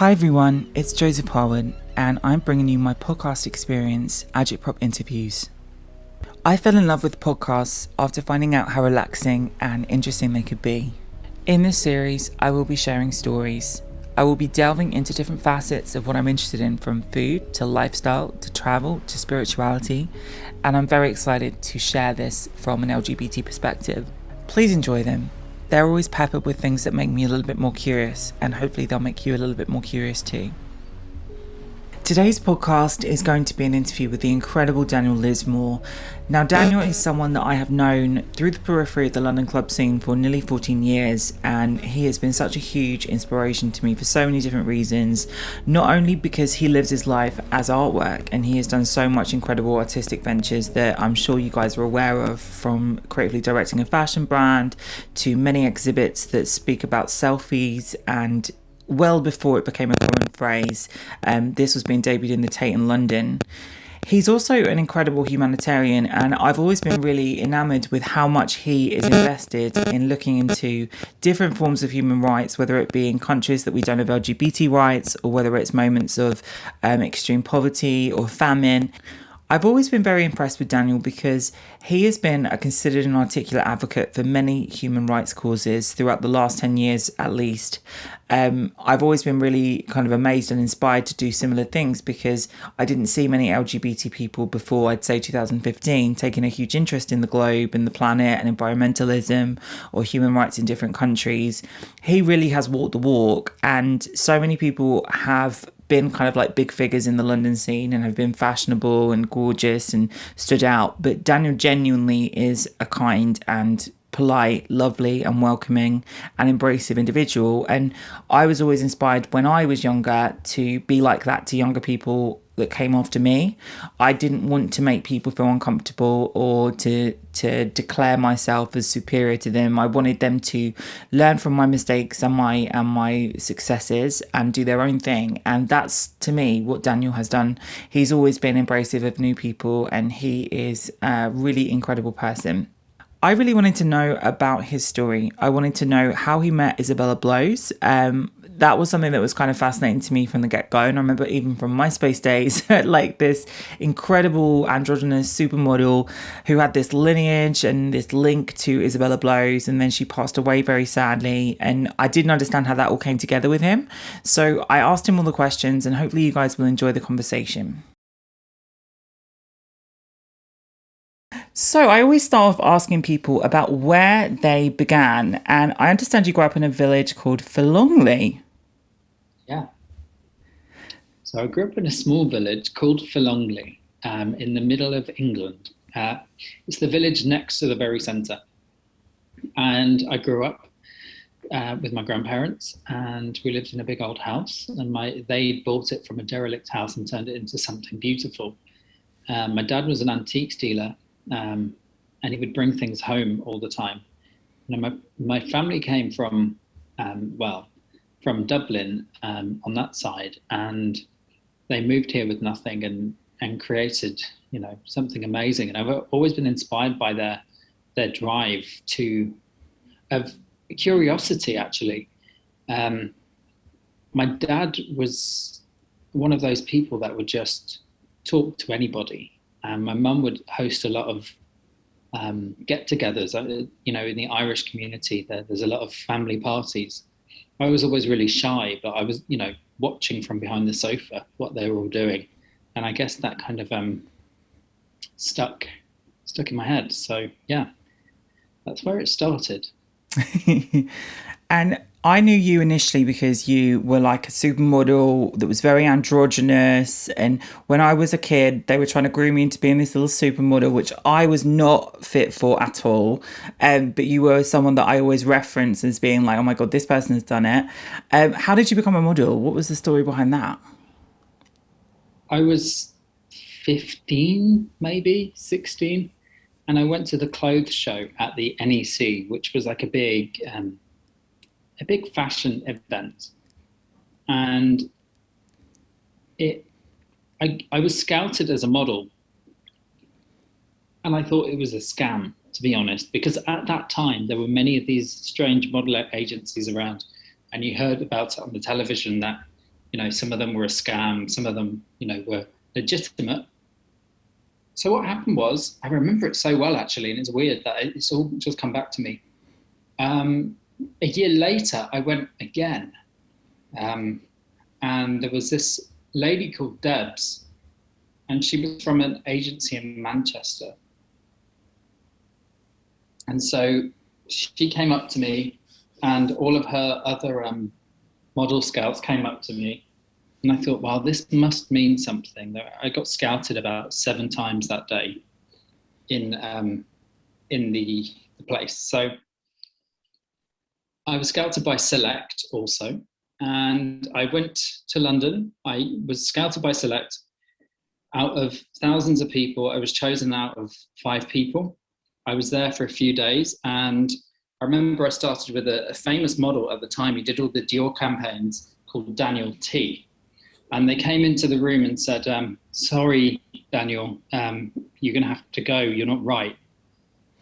Hi everyone, it's Joseph Harwood, and I'm bringing you my podcast experience, Agitprop interviews. I fell in love with podcasts after finding out how relaxing and interesting they could be. In this series, I will be sharing stories. I will be delving into different facets of what I'm interested in, from food to lifestyle to travel to spirituality, and I'm very excited to share this from an LGBT perspective. Please enjoy them. They're always peppered with things that make me a little bit more curious, and hopefully they'll make you a little bit more curious too. Today's podcast is going to be an interview with the incredible Daniel Lismore. Now, Daniel is someone that I have known through the periphery of the London club scene for nearly 14 years, and he has been such a huge inspiration to me for so many different reasons. Not only because he lives his life as artwork, and he has done so much incredible artistic ventures that I'm sure you guys are aware of, from creatively directing a fashion brand to many exhibits that speak about selfies, and well before it became a common phrase, this was being debuted in the Tate in London. He's also an incredible humanitarian, and I've always been really enamoured with how much he is invested in looking into different forms of human rights, whether it be in countries that we don't have LGBT rights, or whether it's moments of extreme poverty or famine. I've always been very impressed with Daniel because he has been a considered and articulate advocate for many human rights causes throughout the last 10 years at least. I've always been really kind of amazed and inspired to do similar things because I didn't see many LGBT people before, I'd say 2015, taking a huge interest in the globe and the planet and environmentalism or human rights in different countries. He really has walked the walk, and so many people have been kind of like big figures in the London scene and have been fashionable and gorgeous and stood out. But Daniel genuinely is a kind and polite, lovely and welcoming and embracive individual. And I was always inspired when I was younger to be like that to younger people that came after me. I didn't want to make people feel uncomfortable or to declare myself as superior to them. I wanted them to learn from my mistakes and my successes and do their own thing. And that's, to me, what Daniel has done. He's always been embracive of new people, and he is a really incredible person. I really wanted to know about his story. I wanted to know how he met Isabella Blows. That was something that was kind of fascinating to me from the get-go. And I remember even from MySpace days, like this incredible androgynous supermodel who had this lineage and this link to Isabella Blows. And then she passed away very sadly. And I didn't understand how that all came together with him. So I asked him all the questions, and hopefully you guys will enjoy the conversation. So I always start off asking people about where they began. And I understand you grew up in a village called Philongley. Yeah. So I grew up in a small village called Philongley, in the middle of England. It's the village next to the very centre. And I grew up with my grandparents, and we lived in a big old house. And they bought it from a derelict house and turned it into something beautiful. My dad was an antiques dealer, and he would bring things home all the time. My family came from Dublin, on that side, and they moved here with nothing and created, something amazing. And I've always been inspired by their drive of curiosity, actually. My dad was one of those people that would just talk to anybody. And my mum would host a lot of get-togethers. In the Irish community, there's a lot of family parties. I was always really shy, but I was, watching from behind the sofa what they were all doing, and I guess that kind of stuck in my head. So yeah, that's where it started. And I knew you initially because you were like a supermodel that was very androgynous. And when I was a kid, they were trying to groom me into being this little supermodel, which I was not fit for at all. But you were someone that I always reference as being like, oh my God, this person has done it. How did you become a model? What was the story behind that? I was 15, maybe 16. And I went to the clothes show at the NEC, which was like a big fashion event. And I was scouted as a model. And I thought it was a scam, to be honest, because at that time, there were many of these strange model agencies around. And you heard about it on the television that some of them were a scam, some of them, were legitimate. So what happened was, I remember it so well actually, and it's weird that it's all just come back to me. A year later, I went again, and there was this lady called Debs, and she was from an agency in Manchester. And so she came up to me, and all of her other model scouts came up to me. And I thought, wow, this must mean something. I got scouted about 7 times that day in the place. So I was scouted by Select also. And I went to London. I was scouted by Select. Out of thousands of people, I was chosen out of 5 people. I was there for a few days, and I remember I started with a famous model at the time. He did all the Dior campaigns, called Daniel T. And they came into the room and said, sorry, Daniel, you're going to have to go. You're not right.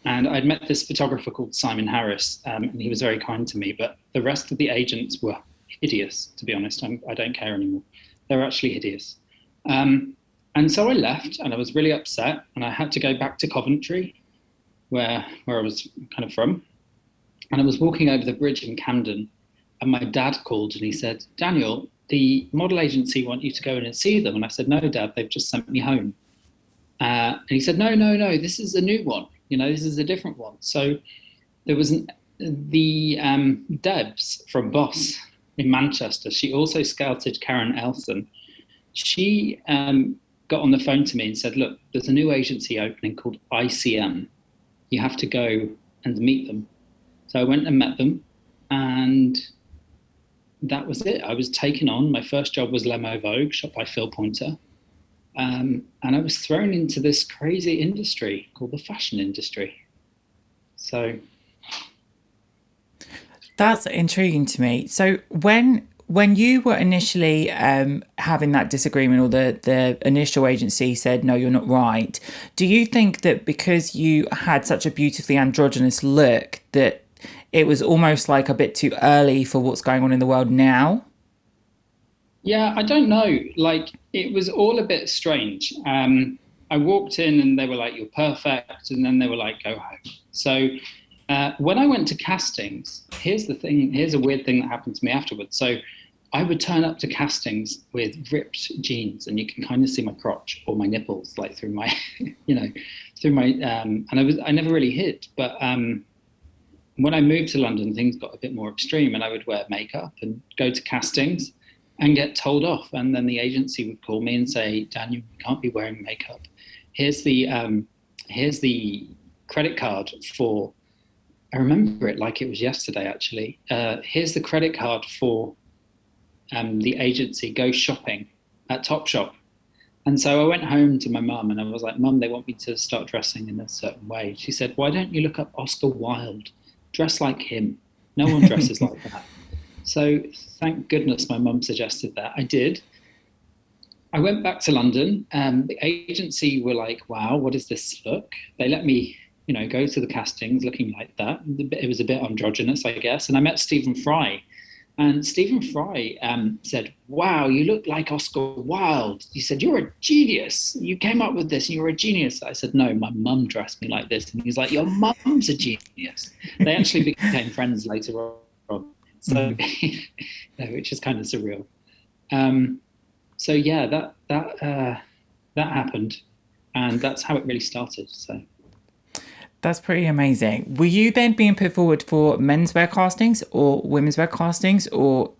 And I'd met this photographer called Simon Harris, and he was very kind to me. But the rest of the agents were hideous, to be honest. I don't care anymore. They were actually hideous. And so I left, and I was really upset. And I had to go back to Coventry, where I was kind of from. And I was walking over the bridge in Camden, and my dad called and he said, Daniel, the model agency want you to go in and see them. And I said, no, Dad, they've just sent me home. And he said, no, this is a new one. This is a different one. So there was the Debs from Boss in Manchester. She also scouted Karen Elson. She got on the phone to me and said, look, there's a new agency opening called ICM. You have to go and meet them. So I went and met them, and that was it. I was taken on. My first job was Lemo Vogue, shot by Phil Pointer. And I was thrown into this crazy industry called the fashion industry. So that's intriguing to me. So when you were initially having that disagreement, or the initial agency said, no, you're not right, do you think that because you had such a beautifully androgynous look that it was almost like a bit too early for what's going on in the world now? Yeah, I don't know. Like, it was all a bit strange. I walked in and they were like, you're perfect. And then they were like, go home. So when I went to castings, here's a weird thing that happened to me afterwards. So I would turn up to castings with ripped jeans, and you can kind of see my crotch or my nipples, like through my, through my, and I never really hid. But when I moved to London, things got a bit more extreme, and I would wear makeup and go to castings and get told off. And then the agency would call me and say, Daniel, you can't be wearing makeup. Here's the credit card for, I remember it like it was yesterday, actually. Here's the credit card for the agency. Go shopping at Topshop. And so I went home to my mum and I was like, Mum, they want me to start dressing in a certain way. She said, why don't you look up Oscar Wilde? Dress like him. No one dresses like that. So thank goodness my mum suggested that. I did. I went back to London. The agency were like, wow, what is this look? They let me, go to the castings looking like that. It was a bit androgynous, I guess. And I met Stephen Fry. And Stephen Fry said, wow, you look like Oscar Wilde. He said, you're a genius. You came up with this and you're a genius. I said, no, my mum dressed me like this. And he's like, your mum's a genius. They actually became friends later on. So, which is kind of surreal. So yeah, that happened. And that's how it really started. So. That's pretty amazing. Were you then being put forward for menswear castings or women's wear castings, or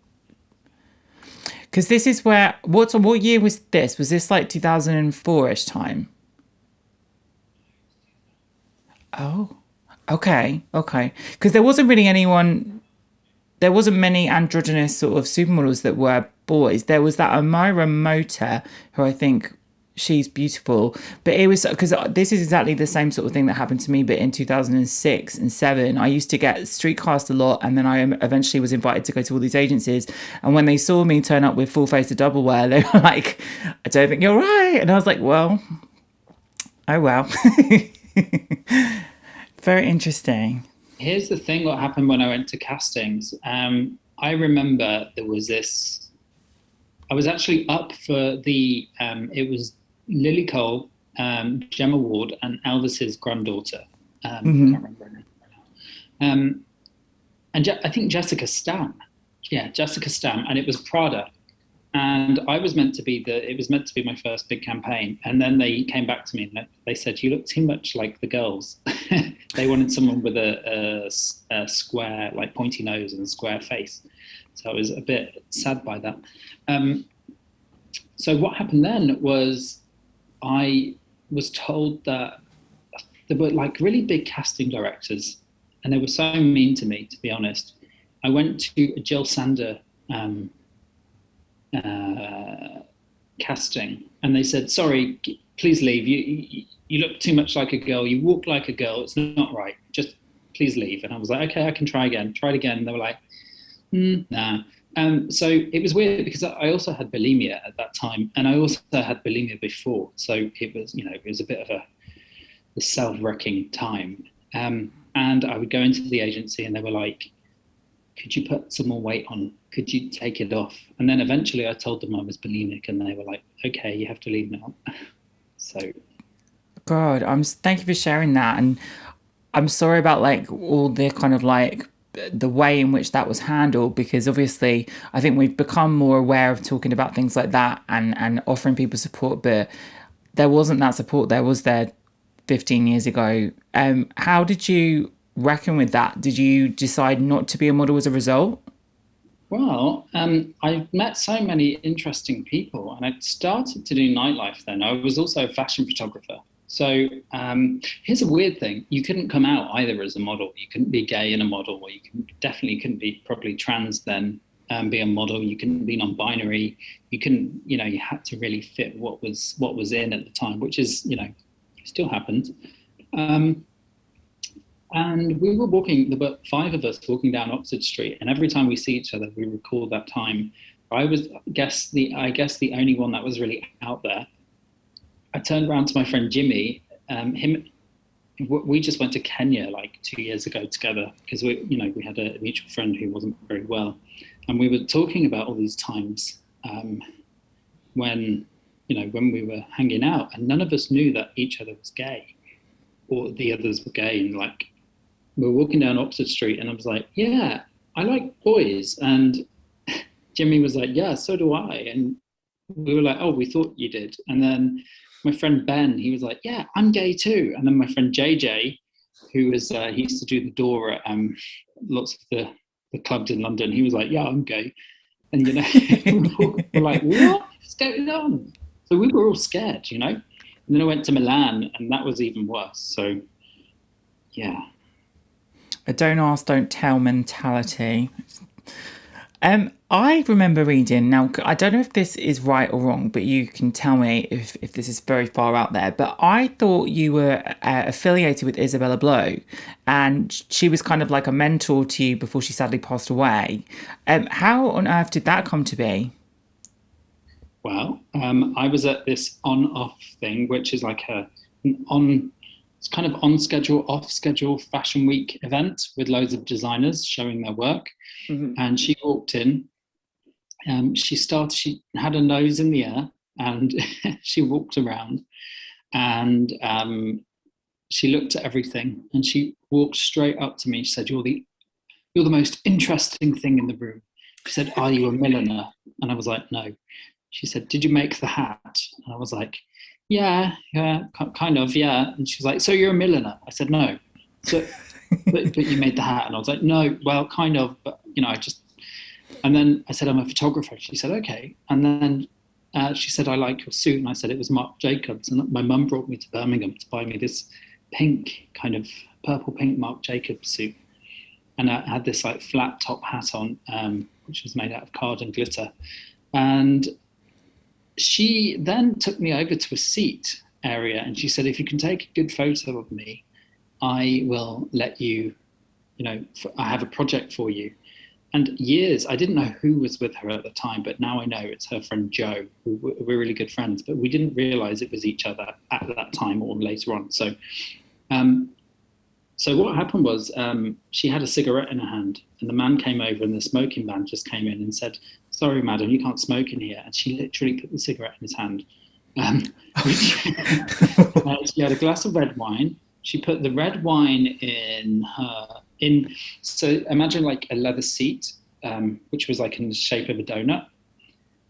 because this is where what year was this? Was this like 2004-ish time? Oh, okay. Because there wasn't really anyone. There wasn't many androgynous sort of supermodels that were boys. There was that Amira Motor, who I think. She's beautiful, but it was because this is exactly the same sort of thing that happened to me, but in 2006 and 7 I used to get street cast a lot, and then I eventually was invited to go to all these agencies, and when they saw me turn up with full face of double wear, they were like, I don't think you're right. And I was like, well, oh well. Very interesting. Here's the thing, what happened when I went to castings. I remember there was this I was actually up for it was Lily Cole, Gemma Ward, and Elvis's granddaughter. I can't remember her name right now. And I think Jessica Stam. Yeah, Jessica Stam, and it was Prada. And I was meant to be it was meant to be my first big campaign. And then they came back to me and they said, you look too much like the girls. They wanted someone with a square, like pointy nose and a square face. So I was a bit sad by that. So what happened then was I was told that there were like really big casting directors and they were so mean to me, to be honest. I went to a Jill Sander casting and they said, sorry, please leave. You look too much like a girl. You walk like a girl. It's not right. Just please leave. And I was like, okay, I can try again. Tried again. And they were like, nah. So it was weird because I also had bulimia at that time, and I also had bulimia before. So it was, it was a bit of a self-wrecking time. And I would go into the agency, and they were like, "Could you put some more weight on? Could you take it off?" And then eventually, I told them I was bulimic, and they were like, "Okay, you have to leave now." So, God, thank you for sharing that, and I'm sorry about like all the kind of like the way in which that was handled, because obviously I think we've become more aware of talking about things like that and offering people support, but there wasn't that support there 15 years ago. How did you reckon with that? Did you decide not to be a model as a result? well, I met so many interesting people, and I started to do nightlife then. I was also a fashion photographer. So here's a weird thing. You couldn't come out either as a model. You couldn't be gay and a model, or you definitely couldn't be properly trans then be a model. You couldn't be non-binary. You couldn't, you had to really fit what was in at the time, which is, still happens. And we were walking, there were 5 of us walking down Oxford Street, and every time we see each other, we recall that time. I guess the only one that was really out there. I turned around to my friend Jimmy. We just went to Kenya like 2 years ago together because we had a mutual friend who wasn't very well, and we were talking about all these times when we were hanging out, and none of us knew that each other was gay or the others were gay. And like we were walking down Oxford Street, and I was like, "Yeah, I like boys," and Jimmy was like, "Yeah, so do I," and we were like, "Oh, we thought you did," and then my friend Ben, he was like, "Yeah, I'm gay too." And then my friend JJ, who was he used to do the door at lots of the clubs in London, he was like, "Yeah, I'm gay," and we're like, "What is going on?" So we were all scared, And then I went to Milan, and that was even worse. So, yeah. A don't ask, don't tell mentality. I remember reading, now I don't know if this is right or wrong, but you can tell me if this is very far out there, but I thought you were affiliated with Isabella Blow, and she was kind of like a mentor to you before she sadly passed away. How on earth did that come to be? Well, I was at this on-off thing, which is like it's kind of on schedule, off schedule fashion week event with loads of designers showing their work. Mm-hmm. And she walked in. She had her nose in the air, and she walked around, and she looked at everything, and she walked straight up to me. She said, "You're the most interesting thing in the room." She said, "Are you a milliner?" And I was like, "No." She said, "Did you make the hat?" And I was like, yeah, kind of, yeah. And she was like, "So you're a milliner?" I said, "No." So, but you made the hat. And I was like, "No, well, kind of, but I just." And then I said, "I'm a photographer." She said, "Okay." And then she said, "I like your suit." And I said, "It was Marc Jacobs." And my mum brought me to Birmingham to buy me this pink, kind of purple pink Marc Jacobs suit. And I had this like flat top hat on, which was made out of card and glitter. And she then took me over to a seat area, and she said, "If you can take a good photo of me, I will let you, I have a project for you." And I didn't know who was with her at the time, but now I know it's her friend Jo, who we're really good friends, but we didn't realize it was each other at that time or later on. So So what happened was she had a cigarette in her hand, and the man came over, and the smoking ban just came in and said, "Sorry, madam, you can't smoke in here." And she literally put the cigarette in his hand. Which, she had a glass of red wine. She put the red wine in. So imagine like a leather seat, which was like in the shape of a donut,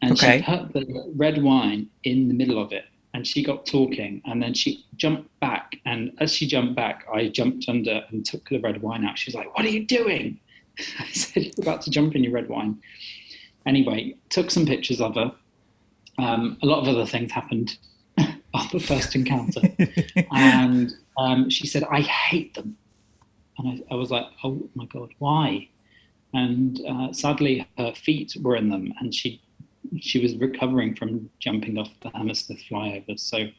and Okay. she put the red wine in the middle of it. And she got talking, and then she jumped back. And as she jumped back, I jumped under and took the red wine out. She was like, "What are you doing?" I said, "You're about to jump in your red wine." Anyway, took some pictures of her. A lot of other things happened on the first encounter. And she said, "I hate them." And I was like, "Oh my God, why?" And sadly, her feet were in them, and she was recovering from jumping off the Hammersmith flyover. So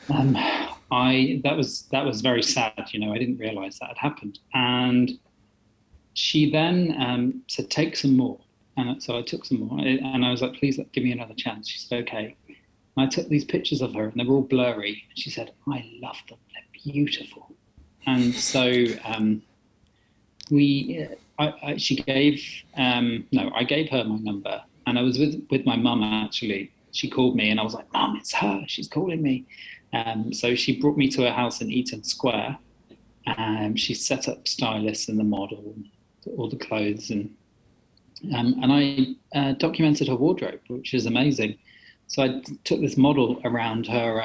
that was very sad. I didn't realise that had happened. And she then said, "Take some more." And so I took some more, and I was like, "Please give me another chance." She said, "Okay." And I took these pictures of her, and they were all blurry. And she said, "I love them. They're beautiful." And so I gave her my number, and I was with my mum actually. She called me, and I was like, "Mum, it's her. She's calling me." So she brought me to her house in Eaton Square. She set up stylists and the model, and all the clothes, and I documented her wardrobe, which is amazing. So I took this model around her,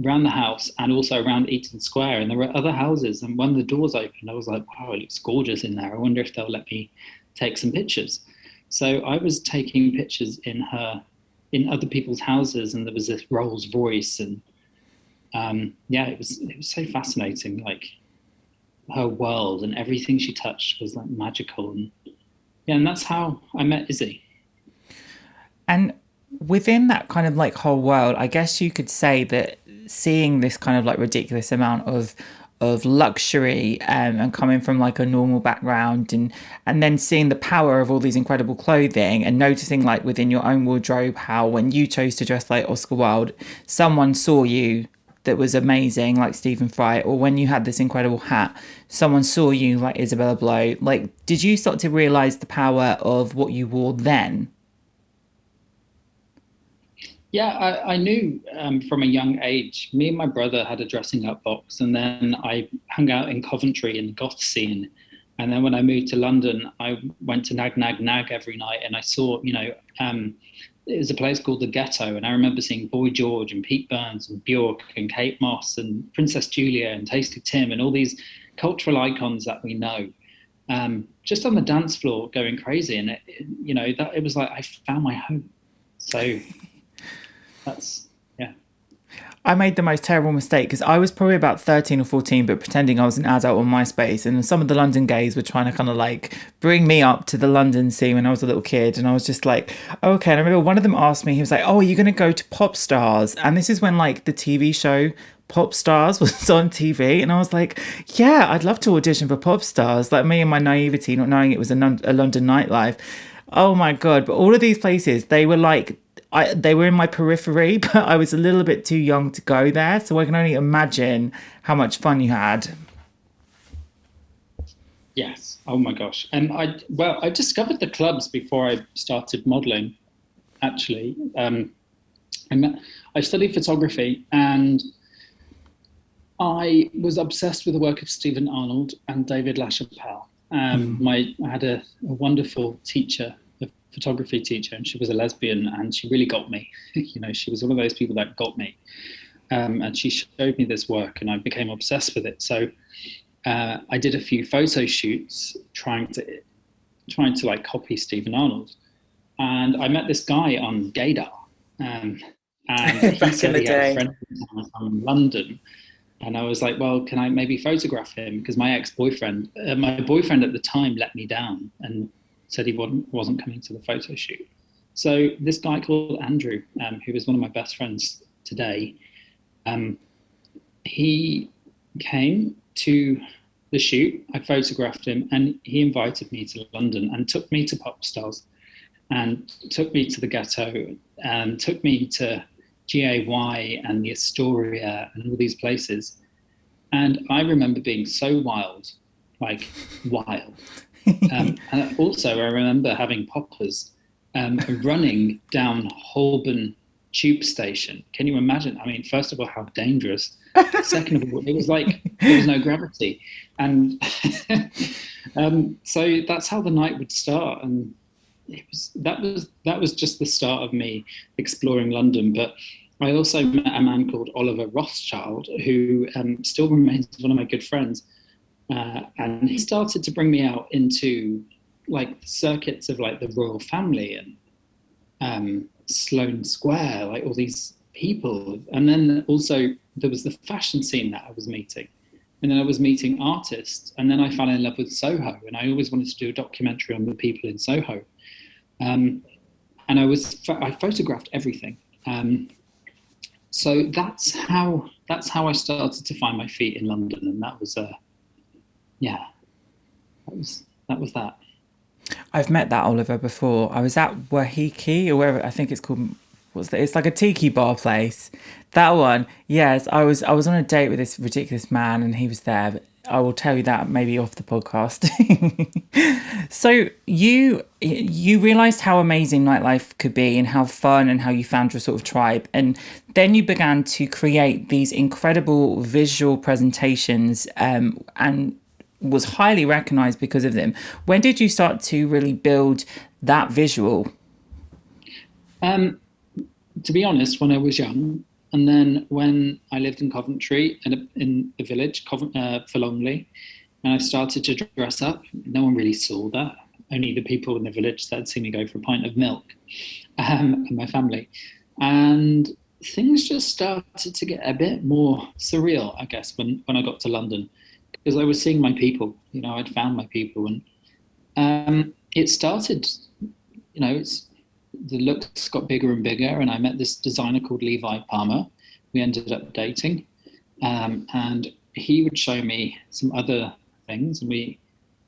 around the house, and also around Eaton Square. And there were other houses, and when the doors opened, I was like, "Wow, it looks gorgeous in there. I wonder if they'll let me take some pictures." So I was taking pictures in other people's houses, and there was this Rolls Royce, and it was so fascinating. Like her world and everything she touched was like magical, and that's how I met Izzy. And within that kind of like whole world, I guess you could say that seeing this kind of like ridiculous amount of luxury, and coming from like a normal background, and then seeing the power of all these incredible clothing, and noticing like within your own wardrobe how when you chose to dress like Oscar Wilde, someone saw you that was amazing like Stephen Fry, or when you had this incredible hat, someone saw you like Isabella Blow. Like, did you start to realize the power of what you wore then? Yeah, I knew from a young age. Me and my brother had a dressing up box, and then I hung out in Coventry in the goth scene. And then when I moved to London, I went to Nag Nag Nag every night, and I saw, it was a place called the Ghetto, and I remember seeing Boy George and Pete Burns and Bjork and Kate Moss and Princess Julia and Tasty Tim and all these cultural icons that we know. Just on the dance floor, going crazy, and it was like I found my home. So. That's, yeah. I made the most terrible mistake because I was probably about 13 or 14, but pretending I was an adult on MySpace. And some of the London gays were trying to kind of like bring me up to the London scene when I was a little kid. And I was just like, oh, okay. And I remember one of them asked me, he was like, "Oh, are you going to go to Pop Stars?" And this is when like the TV show Pop Stars was on TV. And I was like, yeah, I'd love to audition for Pop Stars. Like, me and my naivety, not knowing it was a London nightlife. Oh my God. But all of these places, they were like, they were in my periphery, but I was a little bit too young to go there. So I can only imagine how much fun you had. Yes. Oh my gosh. And I discovered the clubs before I started modeling, actually. I studied photography, and I was obsessed with the work of Stephen Arnold and David LaChapelle. I had a wonderful teacher, a photography teacher, and she was a lesbian, and she really got me. She was one of those people that got me. And she showed me this work, and I became obsessed with it. So I did a few photo shoots trying to like copy Stephen Arnold, and I met this guy on Gaydar, and he Back in said the he had a day. friend from London. And I was like, well, can I maybe photograph him? Because my my boyfriend at the time let me down and said he wasn't coming to the photo shoot. So this guy called Andrew, who is one of my best friends today, he came to the shoot. I photographed him, and he invited me to London and took me to Pop Stars, and took me to the Ghetto, and took me to GAY and the Astoria and all these places. And I remember being so wild, like wild. And also, I remember having poppers running down Holborn tube station. Can you imagine? I mean, first of all, how dangerous. Second of all, it was like there was no gravity, and so that's how the night would start. And that was just the start of me exploring London. But I also met a man called Oliver Rothschild, who still remains one of my good friends. And he started to bring me out into like circuits of like the royal family and Sloane Square, like all these people. And then also there was the fashion scene that I was meeting. And then I was meeting artists. And then I fell in love with Soho. And I always wanted to do a documentary on the people in Soho. And I photographed everything. So that's how I started to find my feet in London. And that was that was that. I've met that Oliver before. I was at Wahiki or wherever, I think it's called. What's that? It's like a tiki bar place. That one. Yes, I was on a date with this ridiculous man, and he was there. But I will tell you that maybe off the podcast. So you realised how amazing nightlife could be and how fun and how you found your sort of tribe, and then you began to create these incredible visual presentations, and was highly recognised because of them. When did you start to really build that visual? To be honest, when I was young, and then when I lived in Coventry, in the village, Forlongley, and I started to dress up, no one really saw that. Only the people in the village that had seen me go for a pint of milk, and my family. And things just started to get a bit more surreal, I guess, when I got to London, because I was seeing my people. I'd found my people, and it started. The looks got bigger and bigger, and I met this designer called Levi Palmer. We ended up dating, and he would show me some other things, and we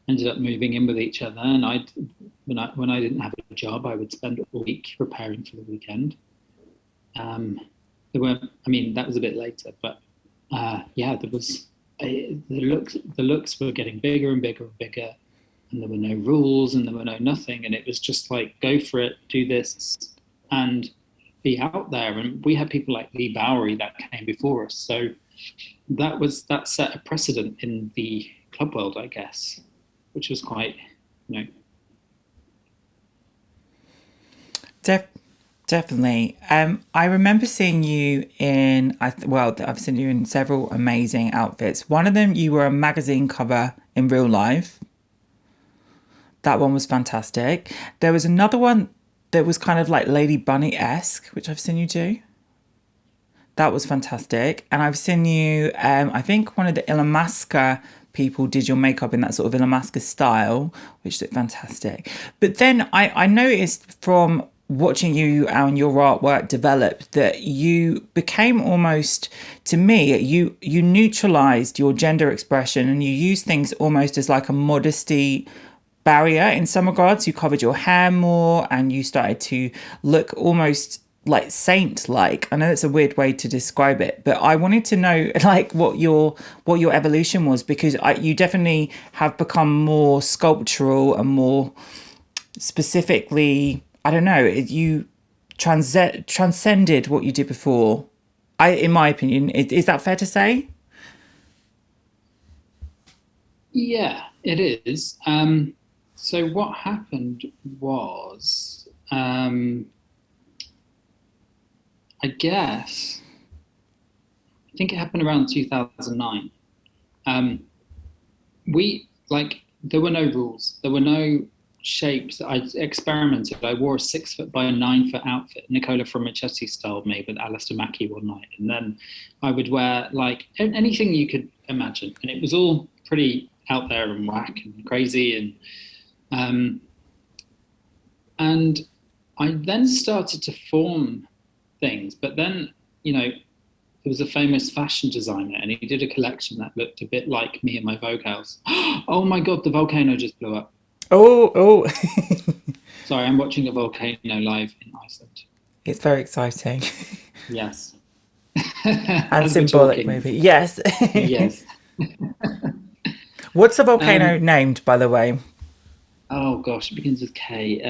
ended up moving in with each other. And when I didn't have a job, I would spend a week preparing for the weekend. That was a bit later, but there was the looks were getting bigger and bigger and bigger. And there were no rules and there were no nothing. And it was just like, go for it, do this and be out there. And we had people like Lee Bowery that came before us. So that set a precedent in the club world, I guess, which was quite, Definitely. I remember seeing you in, I've seen you in several amazing outfits. One of them, you were a magazine cover in real life. That one was fantastic. There was another one that was kind of like Lady Bunny-esque, which I've seen you do. That was fantastic. And I've seen you, I think one of the Illamasqua people did your makeup in that sort of Illamasqua style, which looked fantastic. But then I noticed from watching you and your artwork develop that you became almost, to me, you neutralized your gender expression and you used things almost as like a modesty barrier in some regards. You covered your hair more and you started to look almost like saint-like. I know that's a weird way to describe it, but I wanted to know like what your evolution was, because you definitely have become more sculptural and more specifically, I don't know, you transcended what you did before. In my opinion, is that fair to say? Yeah, it is. So what happened was, I think it happened around 2009. There were no rules. There were no shapes. I experimented. I wore a 6 foot by 9 foot outfit, Nicola Frommichetti styled me with Alistair Mackey one night. And then I would wear like anything you could imagine. And it was all pretty out there and whack and crazy. And I then started to form things. But then, there was a famous fashion designer and he did a collection that looked a bit like me and my Vogue house. Oh my God, the volcano just blew up. Oh. Sorry, I'm watching a volcano live in Iceland. It's very exciting. Yes. And As we're symbolic, talking, maybe. Yes. yes. What's the volcano Um, named, by the way? oh gosh, it begins with K.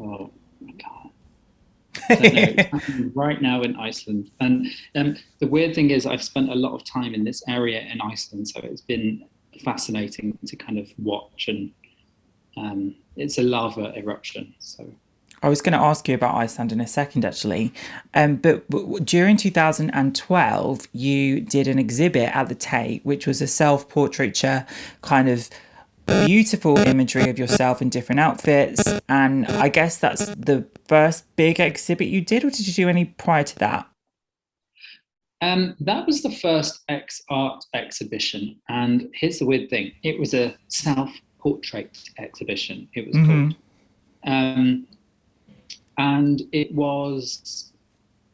Oh, I can't. Don't know. It's happening right now in Iceland, and the weird thing is, I've spent a lot of time in this area in Iceland, so it's been fascinating to kind of watch. And it's a lava eruption, so I was going to ask you about Iceland in a second, actually. But during 2012, you did an exhibit at the Tate, which was a self-portraiture kind of beautiful imagery of yourself in different outfits. And I guess that's the first big exhibit you did, or did you do any prior to that? that was the first X art exhibition. And here's the weird thing: it was a self-portrait exhibition. It was Mm-hmm. called. Um, and it was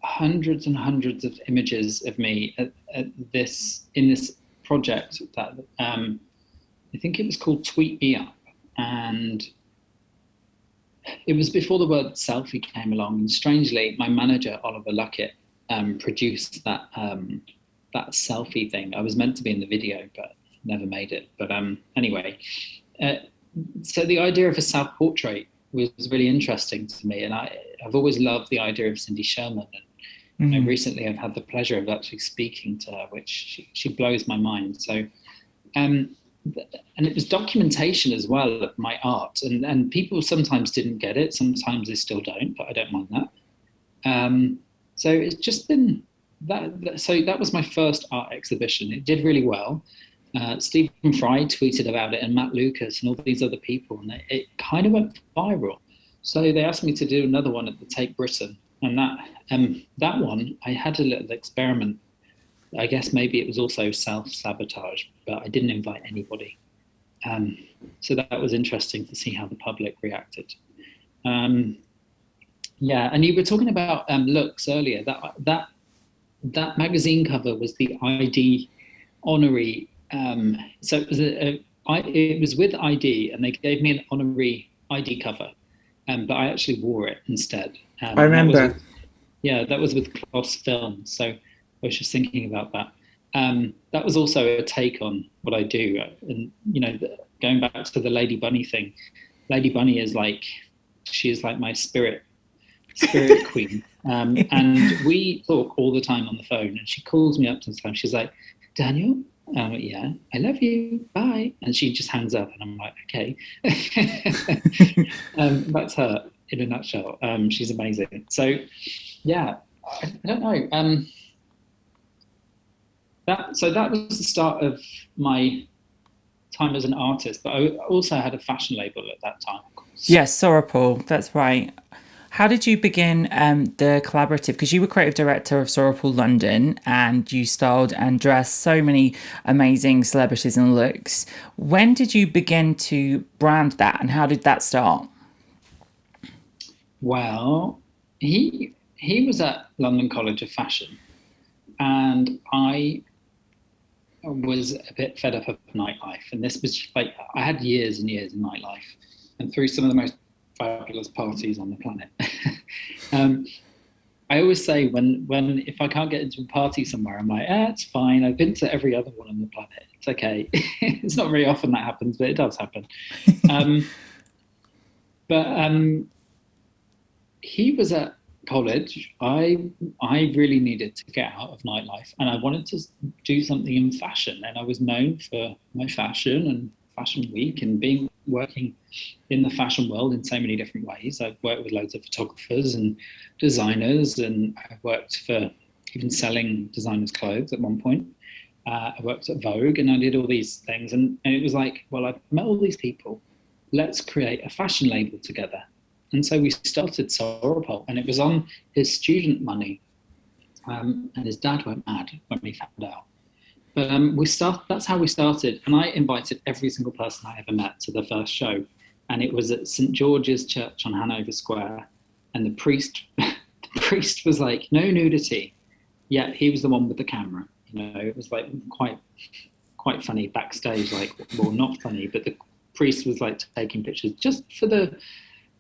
hundreds and hundreds of images of me at this in this project that I think it was called Tweet Me Up, and it was before the word selfie came along. And strangely, my manager Oliver Luckett produced that selfie thing. I was meant to be in the video, but never made it. But anyway, uh, so the idea of a self portrait was really interesting to me, and I've always loved the idea of Cindy Sherman. And Mm-hmm. recently, I've had the pleasure of actually speaking to her, which she blows my mind. So, um, and it was documentation as well of my art, and people sometimes didn't get it, sometimes they still don't, but I don't mind that. So it's just been that. So that was my first art exhibition. It did really well. Stephen Fry tweeted about it, and Matt Lucas, and all these other people, and it kind of went viral. So they asked me to do another one at the Take Britain, and that one I had a little experiment. I guess maybe it was also self-sabotage, but I didn't invite anybody. Um, so that was interesting to see how the public reacted. Um, yeah, and you were talking about looks earlier. That magazine cover was the ID honorary. So it was with ID, and they gave me an honorary ID cover, but I actually wore it instead. I And that was remember. with, yeah, that was with Kloss Film. So I was just thinking about that. That was also a take on what I do, and going back to the Lady Bunny thing. Lady Bunny is like, she is like my spirit queen. And we talk all the time on the phone, and she calls me up sometimes. She's like, Daniel, yeah, I love you, bye. And she just hangs up, and I'm like, okay. That's her in a nutshell. She's amazing. So, yeah, I don't know. That was the start of my time as an artist, but I also had a fashion label at that time, of course. Yes, Sorapol, that's right. How did you begin the collaborative? Because you were creative director of Sorapol London and you styled and dressed so many amazing celebrities and looks. When did you begin to brand that and how did that start? Well, he was at London College of Fashion, and I was a bit fed up of nightlife. And this was like, I had years and years in nightlife, and through some of the most fabulous parties on the planet. um, I always say when if I can't get into a party somewhere, I'm like, it's fine. I've been to every other one on the planet. It's okay. It's not very often that happens, but it does happen. Um, but he was at college. I really needed to get out of nightlife, and I wanted to do something in fashion. And I was known for my fashion and Fashion Week, and being working in the fashion world in so many different ways. I've worked with loads of photographers and designers, and I worked for even selling designers' clothes at one point. I worked at Vogue, and I did all these things, and it was like, well, I've met all these people. Let's create a fashion label together. And so we started Soropol, and it was on his student money. And his dad went mad when we found out. But that's how we started. And I invited every single person I ever met to the first show. And it was at St. George's Church on Hanover Square. And the priest, the priest was like, no nudity. Yet he was the one with the camera. It was like quite funny backstage, like, well, not funny, but the priest was like taking pictures just for the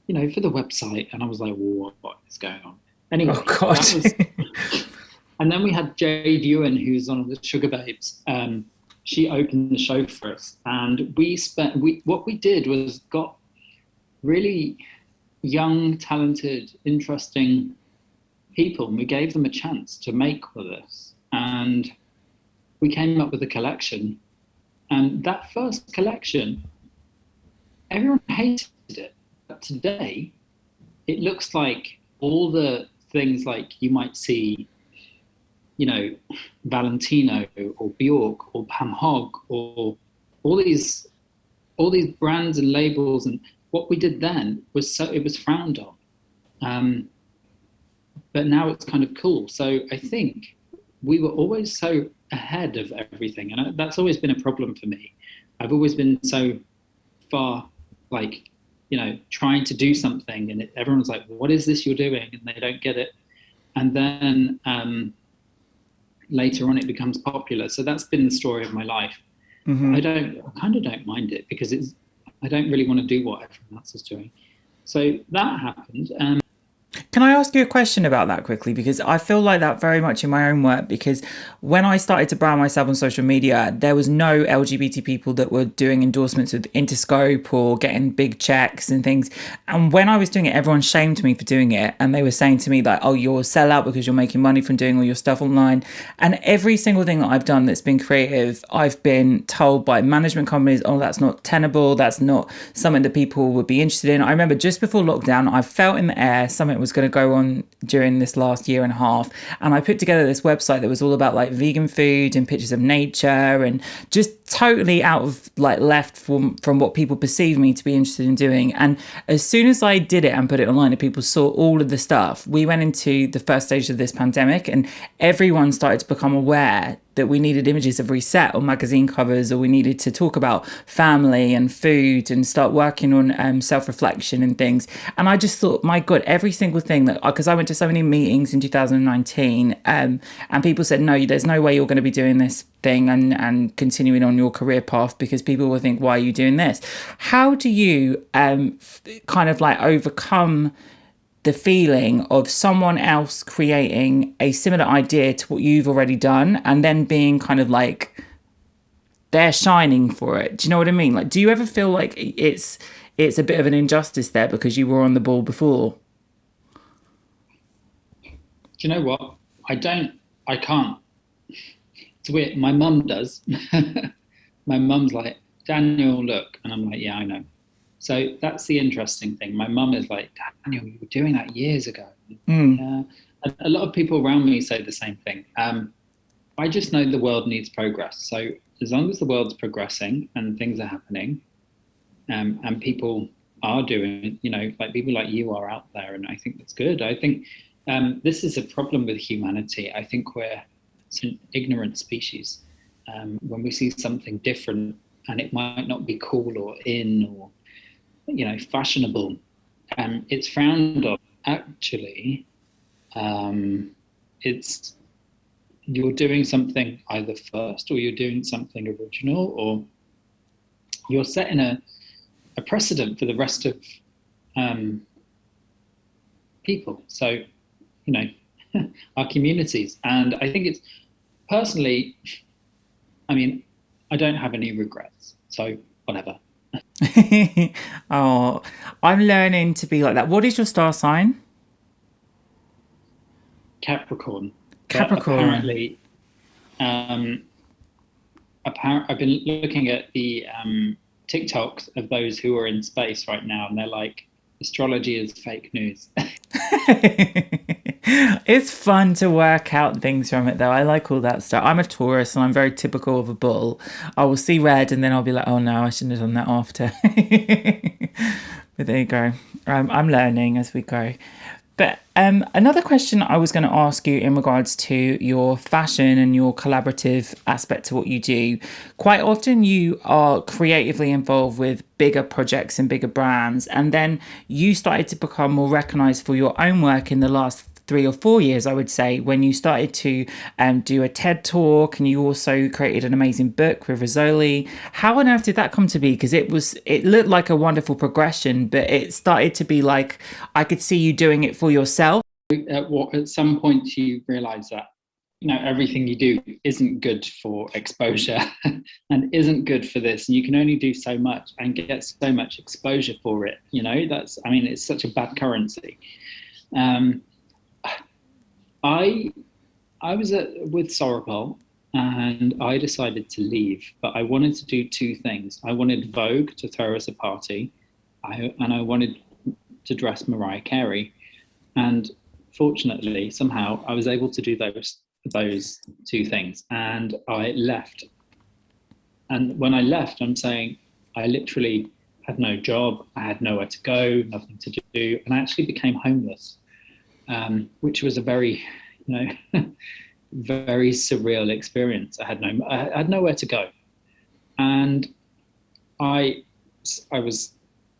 for the website. And I was like, well, what is going on? Anyway, Oh, God. And then we had Jade Ewan, who's one of the Sugar Babes. She opened the show for us, and what we did was got really young, talented, interesting people, and we gave them a chance to make with us. And we came up with a collection. And that first collection, everyone hated it. But today, it looks like all the things like you might see, Valentino or Bjork or Pam Hogg or all these brands and labels. And what we did then it was frowned on. But now it's kind of cool. So I think we were always so ahead of everything. And that's always been a problem for me. I've always been so far, trying to do something. And everyone's like, what is this you're doing? And they don't get it. And then later on, it becomes popular. So that's been the story of my life. Mm-hmm. I kind of don't mind it because I don't really want to do what everyone else is doing. So that happened. Can I ask you a question about that quickly? Because I feel like that very much in my own work, because when I started to brand myself on social media, there was no LGBT people that were doing endorsements with Interscope or getting big checks and things. And when I was doing it, everyone shamed me for doing it. And they were saying to me like, oh, you're a sellout because you're making money from doing all your stuff online. And every single thing that I've done that's been creative, I've been told by management companies, oh, that's not tenable. That's not something that people would be interested in. I remember just before lockdown, I felt in the air something was going to go on during this last year and a half, and I put together this website that was all about like vegan food and pictures of nature and just totally out of like left from what people perceive me to be interested in doing. And as soon as I did it and put it online and people saw all of the stuff, we went into the first stage of this pandemic and everyone started to become aware that we needed images of reset on magazine covers, or we needed to talk about family and food and start working on self-reflection and things. And I just thought, my God, every single thing that, because I went to so many meetings in 2019 and people said, no, there's no way you're going to be doing this thing and continuing on your career path, because people will think, why are you doing this? How do you kind of like overcome the feeling of someone else creating a similar idea to what you've already done and then being kind of like they're shining for it? Do you know what I mean? Like, do you ever feel like it's a bit of an injustice there because you were on the ball before? Do you know what? I can't. It's weird. My mum does. My mum's like, Daniel, look. And I'm like, yeah, I know. So that's the interesting thing. My mum is like, Daniel, you were doing that years ago. A lot of people around me say the same thing. I just know the world needs progress. So as long as the world's progressing and things are happening, and people are doing, like people like you are out there, and I think that's good. I think this is a problem with humanity. I think we're an ignorant species. When we see something different and it might not be cool or in or fashionable, it's frowned on. Actually, it's you're doing something either first, or you're doing something original, or you're setting a precedent for the rest of people. So, our communities. And I think it's personally, I don't have any regrets. So whatever. Oh, I'm learning to be like that. What is your star sign? Capricorn. Capricorn. Apparently, I've been looking at the TikToks of those who are in space right now, and they're like, astrology is fake news. It's fun to work out things from it, though. I like all that stuff. I'm a Taurus and I'm very typical of a bull. I will see red and then I'll be like, oh no, I shouldn't have done that after. But there you go. I'm learning as we go. But another question I was going to ask you in regards to your fashion and your collaborative aspect to what you do, quite often you are creatively involved with bigger projects and bigger brands, and then you started to become more recognised for your own work in the last 3 or 4 years, I would say, when you started to do a TED talk, and you also created an amazing book with Rizzoli. How on earth did that come to be? Because it looked like a wonderful progression, but it started to be like I could see you doing it for yourself. At some point you realise that everything you do isn't good for exposure and isn't good for this. And you can only do so much and get so much exposure for it. It's such a bad currency. I was with Sorapol, and I decided to leave, but I wanted to do two things. I wanted Vogue to throw us a party, and I wanted to dress Mariah Carey. And fortunately, somehow, I was able to do those two things, and I left. And when I left, I'm saying I literally had no job, I had nowhere to go, nothing to do, and I actually became homeless, which was a very, very surreal experience. I had nowhere to go, and I was,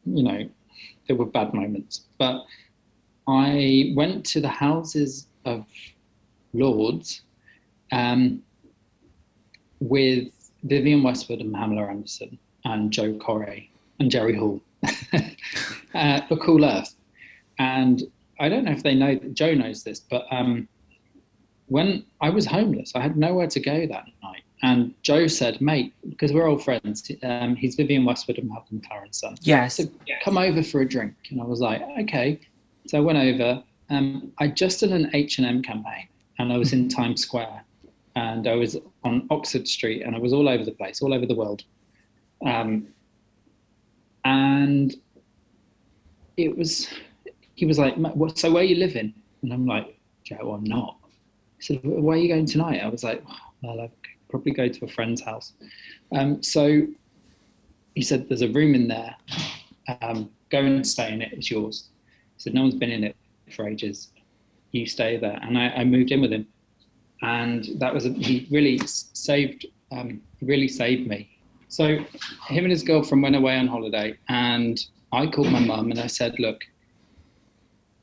there were bad moments, but I went to the Houses of Lords with Vivian Westwood and Pamela Anderson and Joe Corey and Jerry Hall for Cool Earth. And I don't know if they know, Joe knows this, but when I was homeless, I had nowhere to go that night. And Joe said, mate, because we're old friends, he's Vivian Westwood and Malcolm McLaren's son. Yes. So come over for a drink. And I was like, okay. So I went over. I just did an H&M campaign, and I was in Times Square, and I was on Oxford Street, and I was all over the place, all over the world. And he was like, so where are you living? And I'm like, Joe, I'm not. He said, where are you going tonight? I was like, well, I'll probably go to a friend's house. So he said, there's a room in there. Go and stay in it. It's yours. He said, no one's been in it for ages. You stay there. And I moved in with him. And he really saved me. So him and his girlfriend went away on holiday, and I called my mum and I said, look,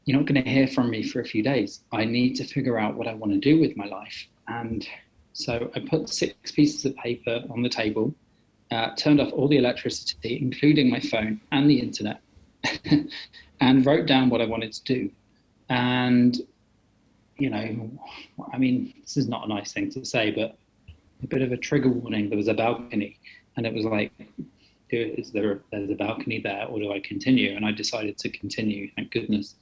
you're not going to hear from me for a few days. I need to figure out what I want to do with my life. And so I put 6 pieces of paper on the table, turned off all the electricity, including my phone and the internet, and wrote down what I wanted to do. And, this is not a nice thing to say, but a bit of a trigger warning. There was a balcony, and it was like, there's a balcony there, or do I continue? And I decided to continue, thank goodness.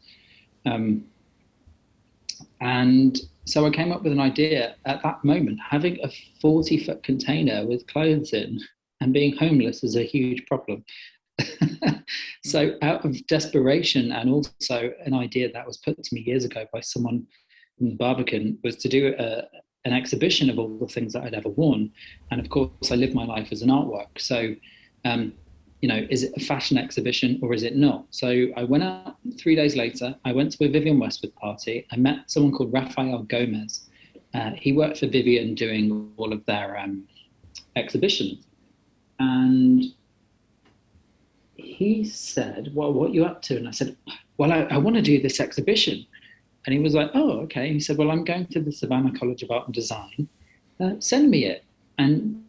And so I came up with an idea at that moment. Having a 40-foot container with clothes in and being homeless is a huge problem. So out of desperation, and also an idea that was put to me years ago by someone in Barbican, was to do an exhibition of all the things that I'd ever worn. And of course, I live my life as an artwork. So, is it a fashion exhibition or is it not? So I went out 3 days later. I went to a Vivian Westwood party. I met someone called Rafael Gomez. He worked for Vivian doing all of their exhibitions. And he said, well, what are you up to? And I said, well, I want to do this exhibition. And he was like, oh, okay. He said, well, I'm going to the Savannah College of Art and Design. Send me it. And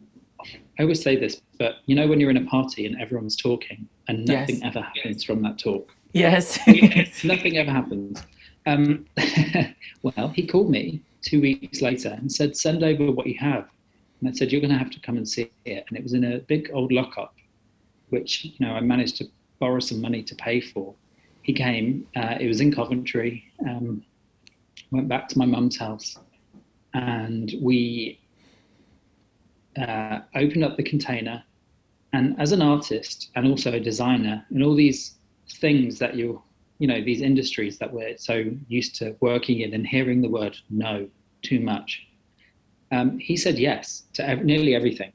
I always say this, but when you're in a party and everyone's talking and nothing ever happens from that talk. Yes. Nothing ever happens. Well, he called me 2 weeks later and said, send over what you have. And I said, you're going to have to come and see it. And it was in a big old lockup, which, I managed to borrow some money to pay for. He came, it was in Coventry, went back to my mum's house, and we opened up the container. And as an artist and also a designer, and all these things that these industries that we're so used to working in and hearing the word no too much, he said yes to nearly everything.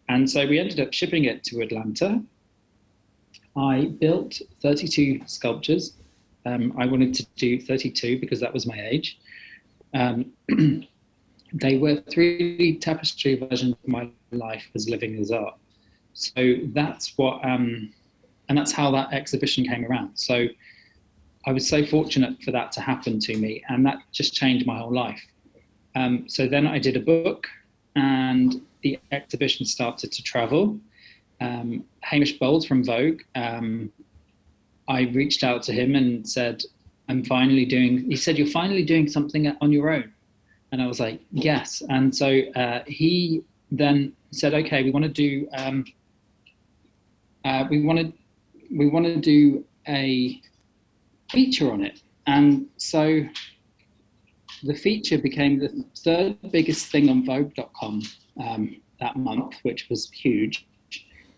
And so we ended up shipping it to Atlanta. I built 32 sculptures. I wanted to do 32 because that was my age. They were 3D tapestry versions of my life as living as art. So that's what, and that's how that exhibition came around. So I was so fortunate for that to happen to me, and that just changed my whole life. So then I did a book, and the exhibition started to travel. Hamish Bowles from Vogue, I reached out to him and said, he said, you're finally doing something on your own. And I was like, yes. And so he then said, okay, we want to do we want to do a feature on it. And so the feature became the third biggest thing on Vogue.com that month, which was huge.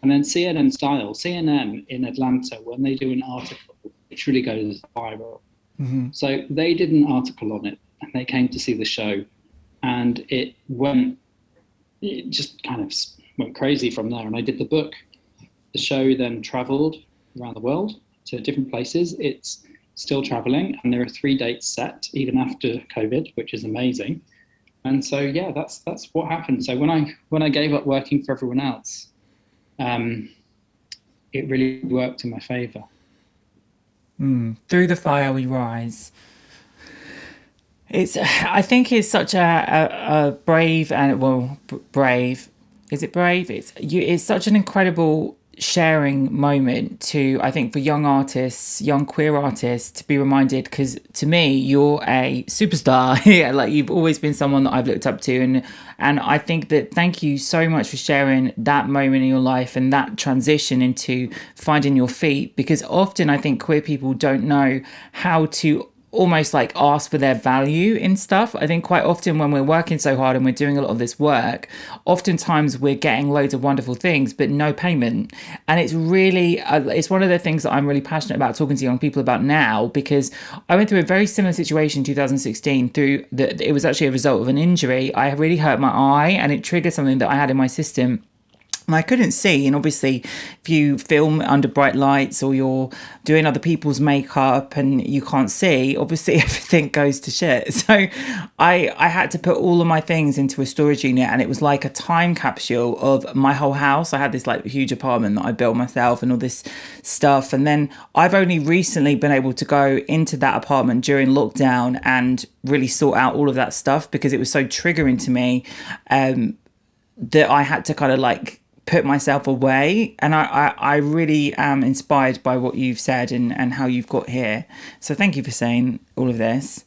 And then CNN in Atlanta, when they do an article, it really goes viral. Mm-hmm. So they did an article on it, and they came to see the show, and it just kind of went crazy from there. And I did the book. The show then traveled around the world to different places. It's still traveling, and there are 3 dates set even after COVID, which is amazing. And so, yeah, that's what happened. So when I gave up working for everyone else, it really worked in my favor. Through the fire we rise. I think it's such a brave and brave. Is it brave? It's such an incredible sharing moment to, I think, for young artists, young queer artists, to be reminded, because to me you're a superstar. Yeah, like you've always been someone that I've looked up to, and I think that thank you so much for sharing that moment in your life and that transition into finding your feet, because often I think queer people don't know how to almost like ask for their value in stuff. I think quite often when we're working so hard and we're doing a lot of this work, oftentimes we're getting loads of wonderful things but no payment. And it's really it's one of the things that I'm really passionate about talking to young people about now, because I went through a very similar situation in 2016. It was actually a result of an injury. I really hurt my eye, and it triggered something that I had in my system and I couldn't see. And obviously, if you film under bright lights or you're doing other people's makeup and you can't see, obviously everything goes to shit. So I had to put all of my things into a storage unit, and it was like a time capsule of my whole house. I had this like huge apartment that I built myself and all this stuff. And then I've only recently been able to go into that apartment during lockdown and really sort out all of that stuff, because it was so triggering to me that I had to kind of like put myself away. And I really am inspired by what you've said and how you've got here. So thank you for saying all of this.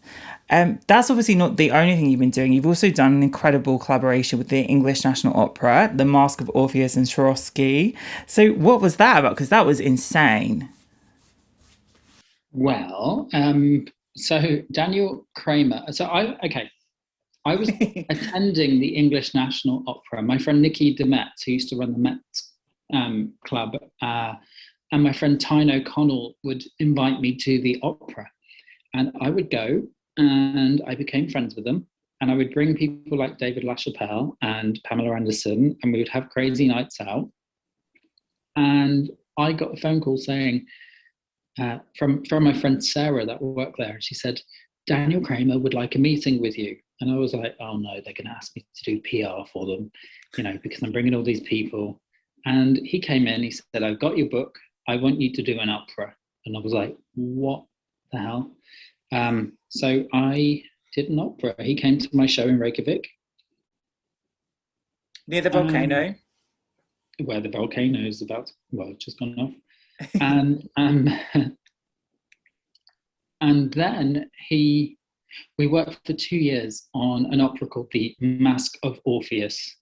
That's obviously not the only thing you've been doing. You've also done an incredible collaboration with the English National Opera, The Mask of Orpheus and Swarovski. So what was that about? Because that was insane. Well, so Daniel Kramer. I was attending the English National Opera. My friend Nikki DeMet, who used to run the Met Club, and my friend Tyne O'Connell would invite me to the opera. And I would go, and I became friends with them. And I would bring people like David LaChapelle and Pamela Anderson, and we would have crazy nights out. And I got a phone call saying, from my friend Sarah that worked there. She said, Daniel Kramer would like a meeting with you. And I was like, oh no, they're going to ask me to do PR for them, because I'm bringing all these people. And he came in, he said, I've got your book. I want you to do an opera. And I was like, what the hell? So I did an opera. He came to my show in Reykjavik. Near the volcano? Where the volcano is just gone off. And then we worked for 2 years on an opera called The Mask of Orpheus.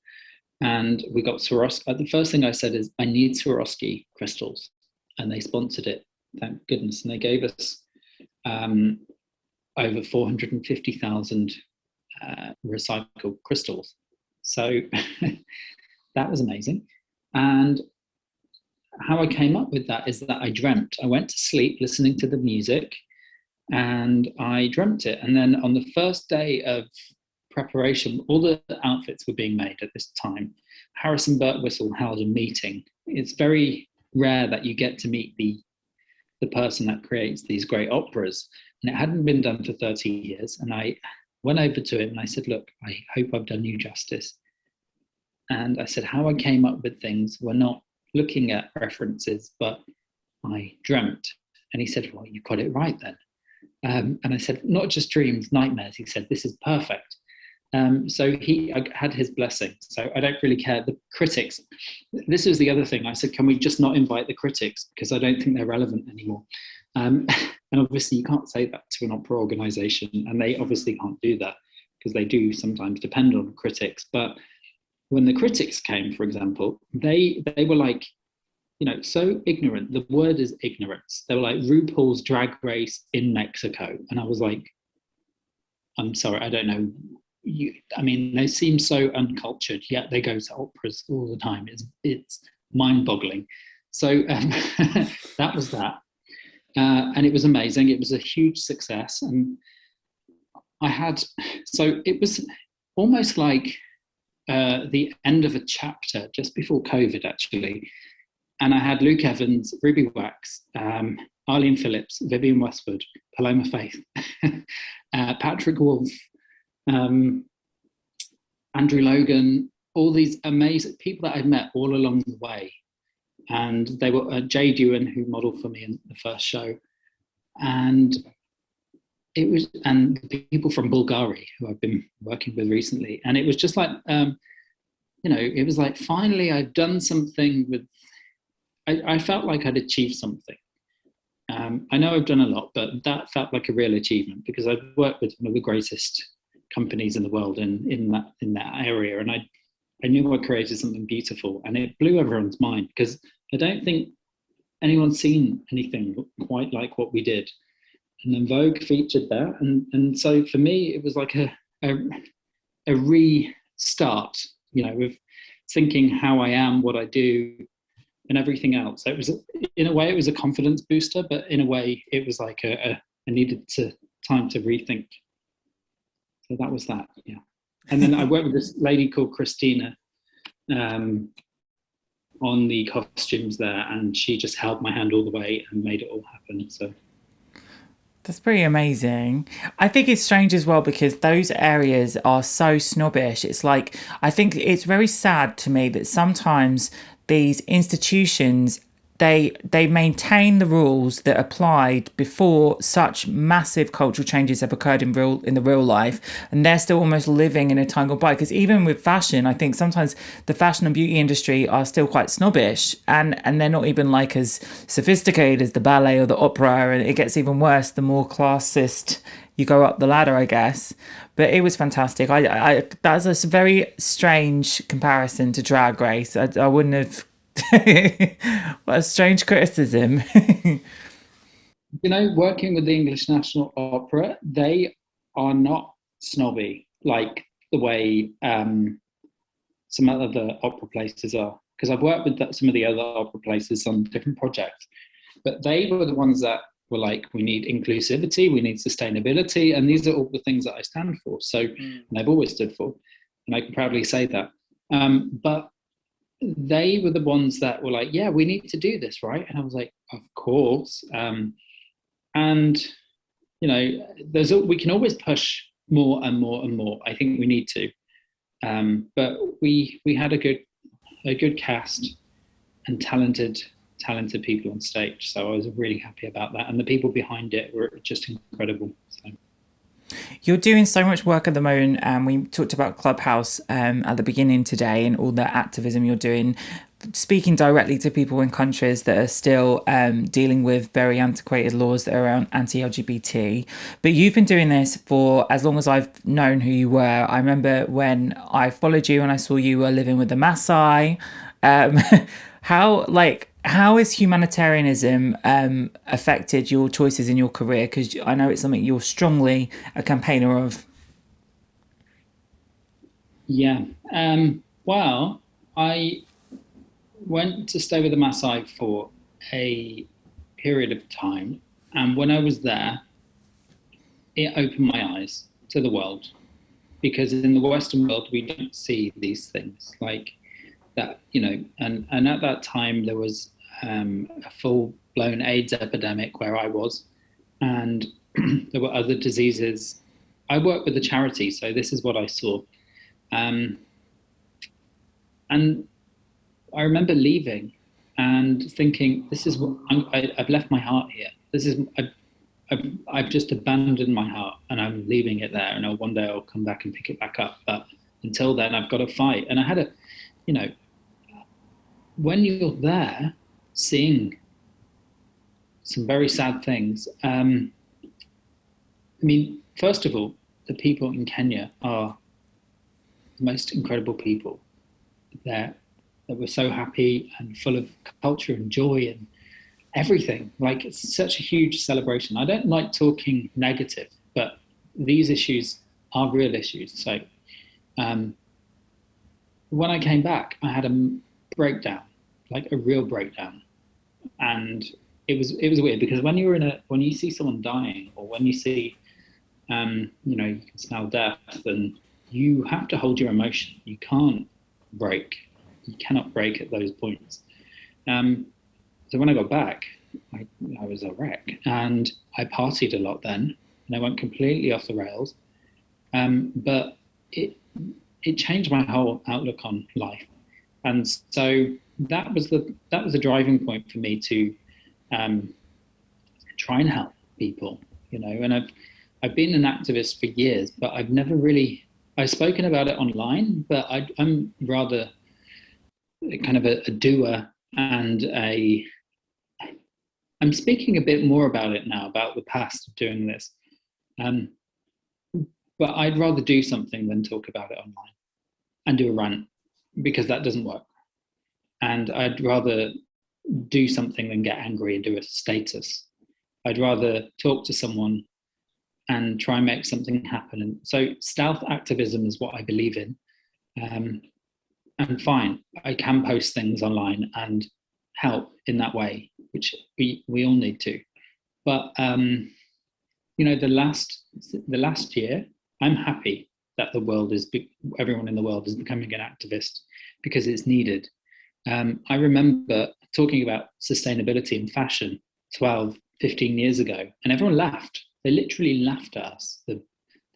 And we got Swarovski. The first thing I said is, I need Swarovski crystals. And they sponsored it, thank goodness. And they gave us over 450,000 recycled crystals. So that was amazing. And how I came up with that is that I dreamt. I went to sleep listening to the music, and I dreamt it. And then on the first day of preparation, all the outfits were being made at this time. Harrison Birtwistle held a meeting. It's very rare that you get to meet the person that creates these great operas. And it hadn't been done for 30 years. And I went over to him and I said, look, I hope I've done you justice. And I said, how I came up with things were not looking at references, but I dreamt. And he said, well, you got it right then. And I said, not just dreams, nightmares. He said, this is perfect. So I had his blessing. So I don't really care. The critics, this was the other thing. I said, can we just not invite the critics? Because I don't think they're relevant anymore. And obviously you can't say that to an opera organization, and they obviously can't do that. because they do sometimes depend on critics. But when the critics came, for example, they were like, so ignorant. The word is ignorance. They were like RuPaul's Drag Race in Mexico. And I was like, I'm sorry, I don't know. They seem so uncultured, yet they go to operas all the time. It's mind-boggling. So that was that. And it was amazing. It was a huge success. And it was almost like the end of a chapter just before COVID, actually. And I had Luke Evans, Ruby Wax, Arlene Phillips, Vivian Westwood, Paloma Faith, Patrick Wolf, Andrew Logan, all these amazing people that I've met all along the way. And they were Jade Ewan, who modeled for me in the first show. And the people from Bulgari, who I've been working with recently. And it was just like, it was like, finally, I've done something with, I felt like I'd achieved something. I know I've done a lot, but that felt like a real achievement because I've worked with one of the greatest companies in the world in that area. And I knew I created something beautiful, and it blew everyone's mind because I don't think anyone's seen anything quite like what we did. And then Vogue featured that. And so for me, it was like a restart, with thinking how I am, what I do, and everything else. So it was, in a way, it was a confidence booster, but in a way, it was like I needed time to rethink. So that was that, yeah. And then I worked with this lady called Christina on the costumes there, and she just held my hand all the way and made it all happen. So that's pretty amazing. I think it's strange as well because those areas are so snobbish. It's like, I think it's very sad to me that sometimes these institutions, they maintain the rules that applied before such massive cultural changes have occurred in the real life, and they're still almost living in a time gone by. Because even with fashion, I think sometimes the fashion and beauty industry are still quite snobbish, and they're not even like as sophisticated as the ballet or the opera, and it gets even worse the more classist you go up the ladder, I guess. But it was fantastic. I that's a very strange comparison to Drag Race. I wouldn't have. What a strange criticism. Working with the English National Opera, they are not snobby like the way some other opera places are. Because I've worked with some of the other opera places on different projects, but they were the ones that were like, we need inclusivity, we need sustainability, and these are all the things that I stand for. So, and I've always stood for, and I can proudly say that. But they were the ones that were like, yeah, we need to do this, right? And I was like, of course. And we can always push more and more and more. I think we need to. But we had a good cast and talented people on stage. So I was really happy about that. And the people behind it were just incredible. So. You're doing so much work at the moment, and we talked about Clubhouse at the beginning today and all the activism you're doing, speaking directly to people in countries that are still dealing with very antiquated laws that are around anti-LGBT. But you've been doing this for as long as I've known who you were. I remember when I followed you and I saw you were living with the Maasai. How has humanitarianism affected your choices in your career? Because I know it's something you're strongly a campaigner of. Yeah. Well, I went to stay with the Maasai for a period of time. And when I was there, it opened my eyes to the world. Because in the Western world, we don't see these things like that, and at that time there was a full-blown AIDS epidemic where I was, and there were other diseases. I work with a charity, so this is what I saw. And I remember leaving and thinking, this is what I've left my heart here. This is, I've just abandoned my heart and I'm leaving it there, and one day I'll come back and pick it back up. But until then, I've got to fight. And I had when you're there, seeing some very sad things. First of all, the people in Kenya are the most incredible people. That were so happy and full of culture and joy and everything. Like, it's such a huge celebration. I don't like talking negative, but these issues are real issues. So when I came back, I had a breakdown, like a real breakdown. And it was weird, because when you see someone dying, or when you see you can smell death, and you have to hold your emotion. You can't break. You cannot break at those points. So when I got back, I was a wreck, and I partied a lot then, and I went completely off the rails. But it changed my whole outlook on life, and so that was the driving point for me to try and help people. And I've been an activist for years, but I've spoken about it online, but I'm rather kind of a doer, and I'm speaking a bit more about it now, about the past of doing this. But I'd rather do something than talk about it online and do a rant, because that doesn't work. And I'd rather do something than get angry and do a status. I'd rather talk to someone and try and make something happen. And so stealth activism is what I believe in. And fine, I can post things online and help in that way, which we all need to. But the last year, I'm happy that everyone in the world is becoming an activist, because it's needed. I remember talking about sustainability in fashion 12, 15 years ago, and everyone laughed. They literally laughed at us. The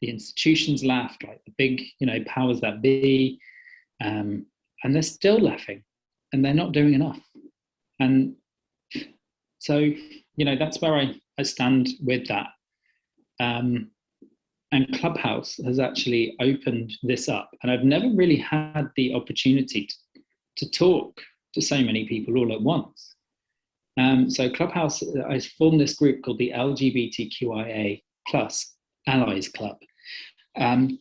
institutions laughed, like the big, powers that be, and they're still laughing, and they're not doing enough. And so, that's where I stand with that. And Clubhouse has actually opened this up, and I've never really had the opportunity to talk to so many people all at once. So Clubhouse, I formed this group called the LGBTQIA plus Allies Club. And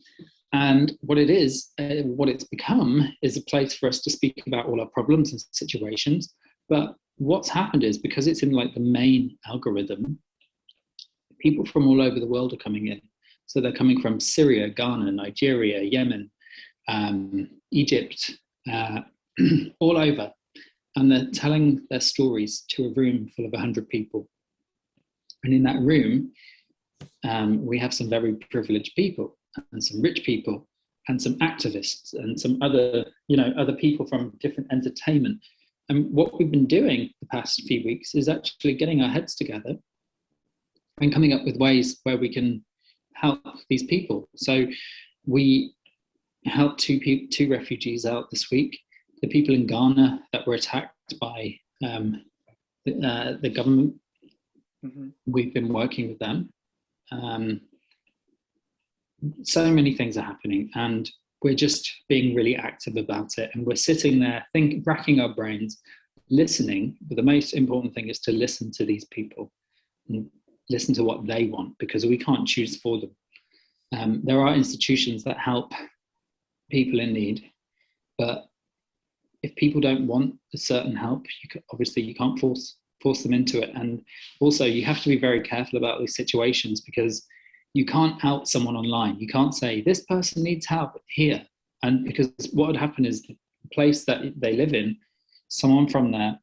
what it is, what it's become, is a place for us to speak about all our problems and situations. But what's happened is, because it's in like the main algorithm, people from all over the world are coming in. So they're coming from Syria, Ghana, Nigeria, Yemen, Egypt, all over. And they're telling their stories to a room full of 100 people. And in that room, we have some very privileged people, and some rich people, and some activists, and some other people from different entertainment. And what we've been doing the past few weeks is actually getting our heads together and coming up with ways where we can help these people. So we helped two refugees out this week. The people in Ghana that were attacked by the government, we've been working with them. So many things are happening, and we're just being really active about it. And we're sitting there, racking our brains, listening. But the most important thing is to listen to these people and listen to what they want, because we can't choose for them. There are institutions that help people in need, but if people don't want a certain help, you can't force them into it. And also, you have to be very careful about these situations, because you can't out someone online. You can't say, this person needs help here. And because what would happen is, the place that they live in, someone from there,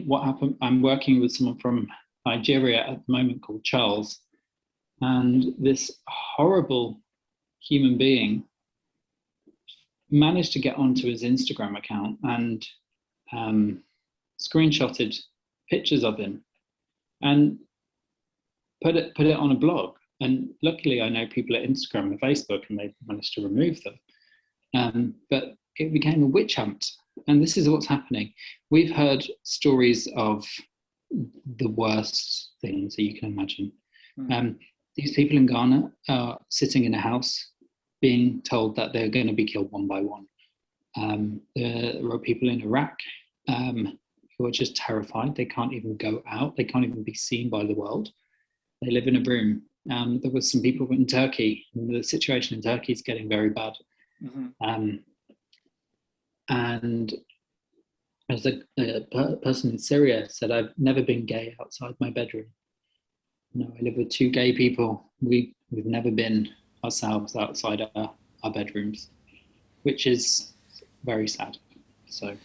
what happened, I'm working with someone from Nigeria at the moment called Charles, and this horrible human being managed to get onto his Instagram account and screenshotted pictures of him and put it on a blog. And luckily, I know people at Instagram and Facebook, and they managed to remove them. But it became a witch hunt, and this is what's happening. We've heard stories of the worst things that you can imagine. These people in Ghana are sitting in a house, being told that they're going to be killed one by one. There are people in Iraq who are just terrified. They can't even go out. They can't even be seen by the world. They live in a room There was some people in Turkey. The situation in Turkey is getting very bad. And as a person in Syria said, I've never been gay outside my bedroom. No, I live with 2 gay people. We've never been ourselves outside our bedrooms, which is very sad. So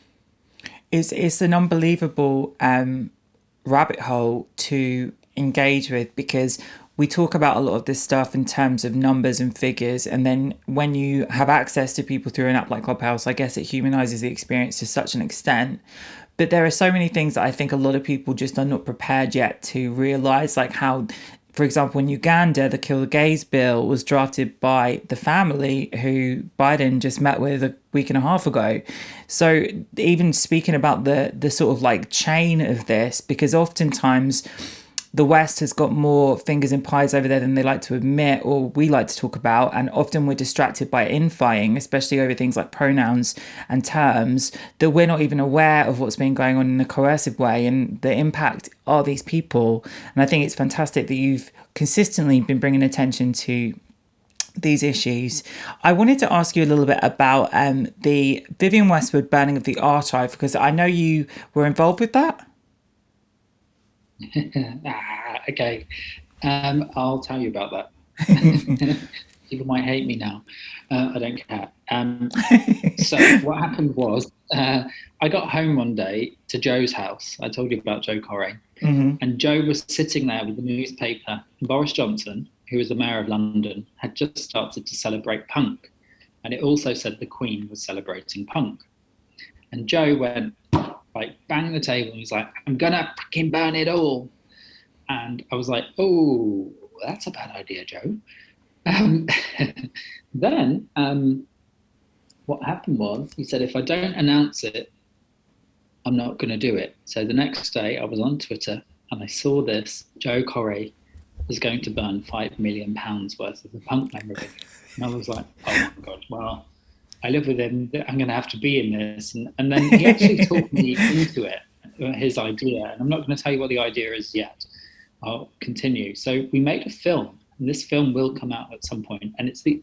it's an unbelievable rabbit hole to engage with, because we talk about a lot of this stuff in terms of numbers and figures, and then when you have access to people through an app like Clubhouse, I guess it humanizes the experience to such an extent. But there are so many things that I think a lot of people just are not prepared yet to realize, like how, for example, in Uganda, the Kill the Gays bill was drafted by the family who Biden just met with a week and a half ago. So even speaking about the sort of like chain of this, because oftentimes the West has got more fingers in pies over there than they like to admit, or we like to talk about. And often we're distracted by infighting, especially over things like pronouns and terms, that we're not even aware of what's been going on in a coercive way and the impact are these people. And I think it's fantastic that you've consistently been bringing attention to these issues. I wanted to ask you a little bit about the Vivian Westwood burning of the archive, because I know you were involved with that. Okay. I'll tell you about that. People might hate me now. I don't care. So what happened was, I got home one day to Joe's house. I told you about Joe Corey. And Joe was sitting there with the newspaper. Boris Johnson, who was the mayor of London, had just started to celebrate punk. And it also said the Queen was celebrating punk. And Joe went, like, bang the table, and he's like, I'm gonna fucking burn it all. And I was like, oh, that's a bad idea, Joe. Then what happened was, he said, if I don't announce it, I'm not going to do it. So the next day I was on Twitter and I saw this: Joe Corey is going to burn £5 million worth of the punk memorabilia. And I was like, oh my God, well, I live with him, I'm going to have to be in this. And then he actually talked me into it, his idea. And I'm not going to tell you what the idea is yet. I'll continue. So we made a film, and this film will come out at some point. And it's the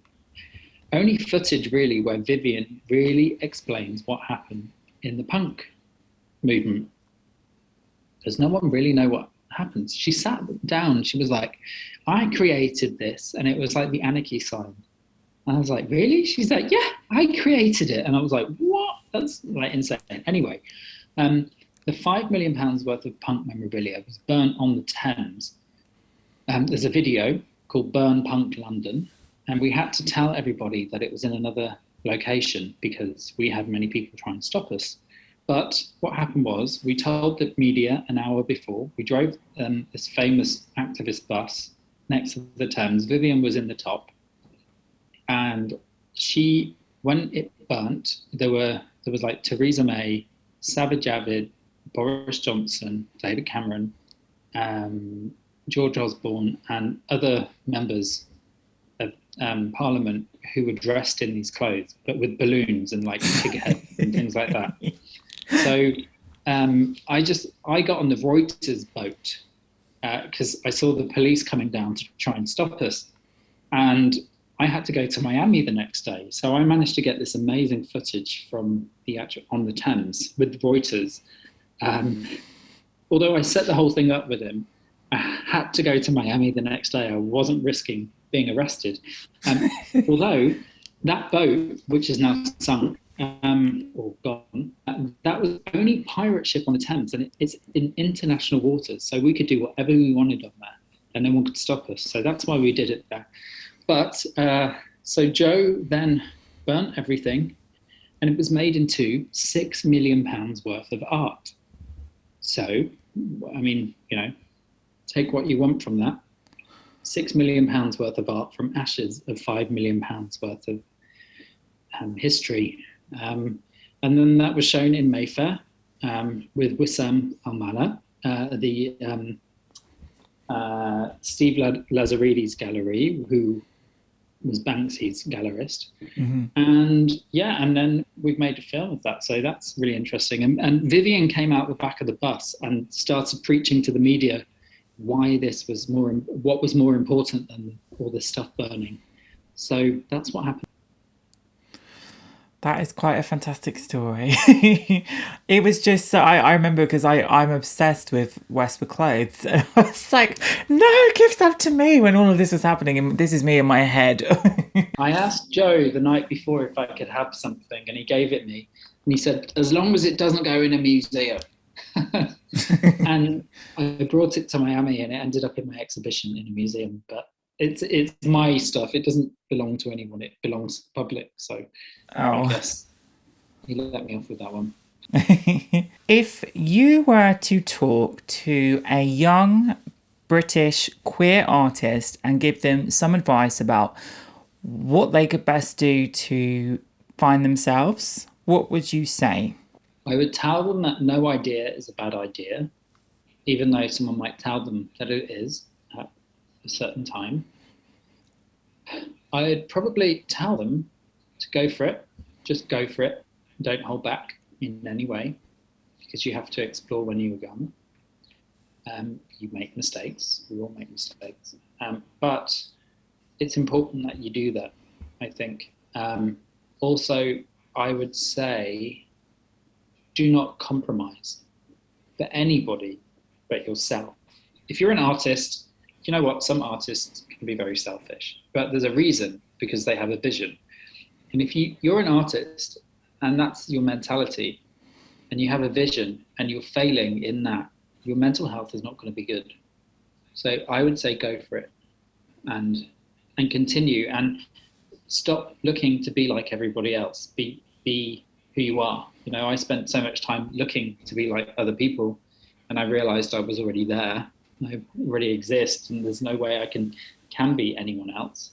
only footage really where Vivian really explains what happened in the punk movement. Does no one really know what happened? She sat down, she was like, I created this, and it was like the anarchy sign. And I was like, really? She's like, yeah, I created it. And I was like, what? That's like insane. Anyway, the £5 million worth of punk memorabilia was burnt on the Thames. There's a video called Burn Punk London, and we had to tell everybody that it was in another location because we had many people trying to stop us. But what happened was, we told the media an hour before. We drove this famous activist bus next to the Thames. Vivian was in the top. And she, when it burnt, there was like Theresa May, Sajid Javid, Boris Johnson, David Cameron, George Osborne, and other members of Parliament who were dressed in these clothes, but with balloons and like figureheads and things like that. So I got on the Reuters boat because I saw the police coming down to try and stop us, and I had to go to Miami the next day. So I managed to get this amazing footage from the on the Thames with Reuters. Although I set the whole thing up with him, I had to go to Miami the next day. I wasn't risking being arrested. Although that boat, which is now sunk or gone, that was the only pirate ship on the Thames, and it's in international waters. So we could do whatever we wanted on there, and no one could stop us. So that's why we did it there. But so Joe then burnt everything, and it was made into £6 million worth of art. So, I mean, you know, take what you want from that. £6 million worth of art from ashes of £5 million worth of history. And then that was shown in Mayfair with Wissam Almana, the Steve Lazaridis gallery, who was Banksy's gallerist. And yeah, and then we've made a film of that. So that's really interesting. And Vivian came out the back of the bus and started preaching to the media why this was what was more important than all this stuff burning. So that's what happened. That is quite a fantastic story. It was just, I remember because I'm obsessed with Westwood clothes. And I was like, no, give that to me when all of this was happening. And this is me in my head. I asked Joe the night before if I could have something, and he gave it me. And he said, as long as it doesn't go in a museum. And I brought it to Miami, and it ended up in my exhibition in a museum. But it's my stuff. It doesn't belong to anyone. It belongs to the public. So I guess he let me off with that one. If you were to talk to a young British queer artist and give them some advice about what they could best do to find themselves, what would you say? I would tell them that no idea is a bad idea, even though someone might tell them that it is at a certain time. I'd probably tell them to go for it. Just go for it. Don't hold back in any way, because you have to explore when you're young. You make mistakes. We all make mistakes. But it's important that you do that, I think. Also, I would say, do not compromise for anybody but yourself. If you're an artist, you know what? Some artists can be very selfish, but there's a reason, because they have a vision. And if you're an artist and that's your mentality, and you have a vision and you're failing in that, your mental health is not going to be good. So I would say go for it and continue, and stop looking to be like everybody else. Be who you are. You know, I spent so much time looking to be like other people, and I realized I was already there. I already exist, and there's no way I can be anyone else.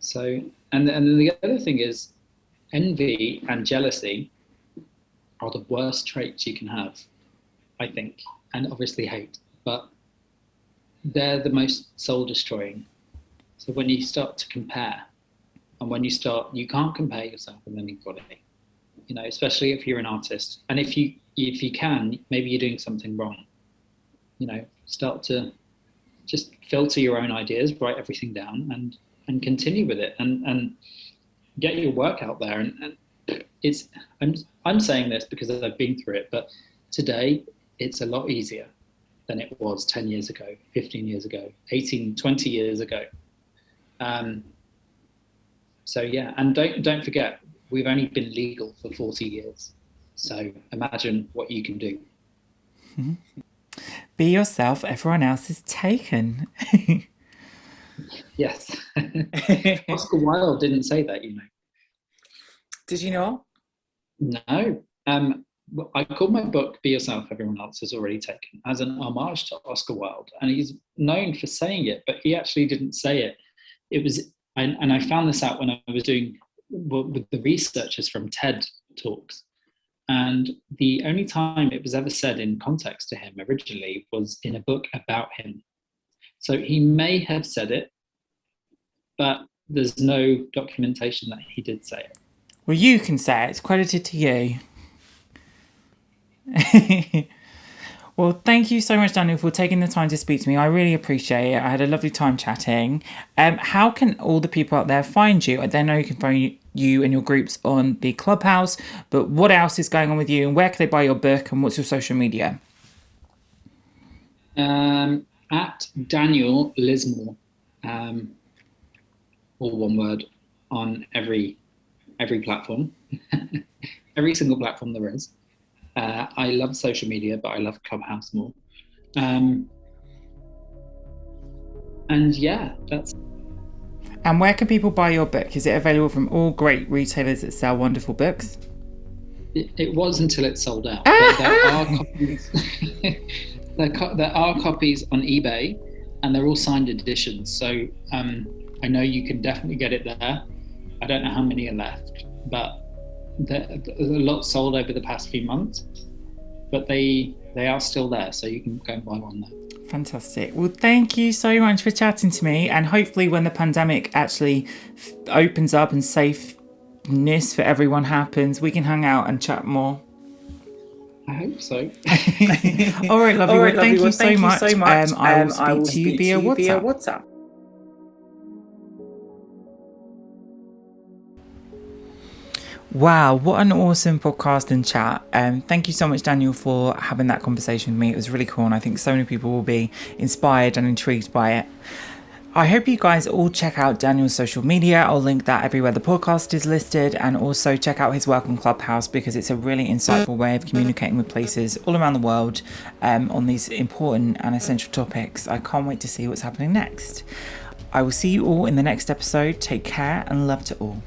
So, and the other thing is, envy and jealousy are the worst traits you can have, I think, and obviously hate, but they're the most soul destroying. So when you start to compare, and when you can't compare yourself with anybody, you know, especially if you're an artist. And if you can, maybe you're doing something wrong. You know, start to just filter your own ideas, write everything down, and continue with it, and get your work out there. And it's I'm saying this because I've been through it, but today it's a lot easier than it was 10 years ago, 15 years ago, 18, 20 years ago. So yeah, and don't forget, we've only been legal for 40 years. So imagine what you can do. Mm-hmm. Be yourself, everyone else is taken. Yes. Oscar Wilde didn't say that, you know. Did you not? No. I called my book Be Yourself, Everyone Else is Already Taken, as an homage to Oscar Wilde. And he's known for saying it, but he actually didn't say it. It was, and I found this out when I was doing with the researchers from TED Talks. And the only time it was ever said in context to him originally was in a book about him. So he may have said it, but there's no documentation that he did say it. Well, you can say it. It's credited to you. Well, thank you so much, Daniel, for taking the time to speak to me. I really appreciate it. I had a lovely time chatting. How can all the people out there find you? I know you can find you and your groups on the Clubhouse, but what else is going on with you, and where can they buy your book, and what's your social media? At Daniel Lismore, all one word, on every platform, every single platform there is. I love social media, but I love Clubhouse more. And yeah, that's. And where can people buy your book? Is it available from all great retailers that sell wonderful books? It was until it sold out. But there are copies. There are copies on eBay, and they're all signed editions. So I know you can definitely get it there. I don't know how many are left, but there's a lot sold over the past few months, but they are still there, so you can go and buy one there. Fantastic. Well, thank you so much for chatting to me, and hopefully when the pandemic actually opens up and safeness for everyone happens, we can hang out and chat more. I hope so. All right, lovely. Well, thank you so much. I will I will speak to you via WhatsApp. Wow, what an awesome podcast and chat. Thank you so much, Daniel, for having that conversation with me. It was really cool, and I think so many people will be inspired and intrigued by it. I hope you guys all check out Daniel's social media. I'll link that everywhere the podcast is listed, and also check out his work on Clubhouse because it's a really insightful way of communicating with places all around the world on these important and essential topics. I can't wait to see what's happening next. I will see you all in the next episode. Take care and love to all.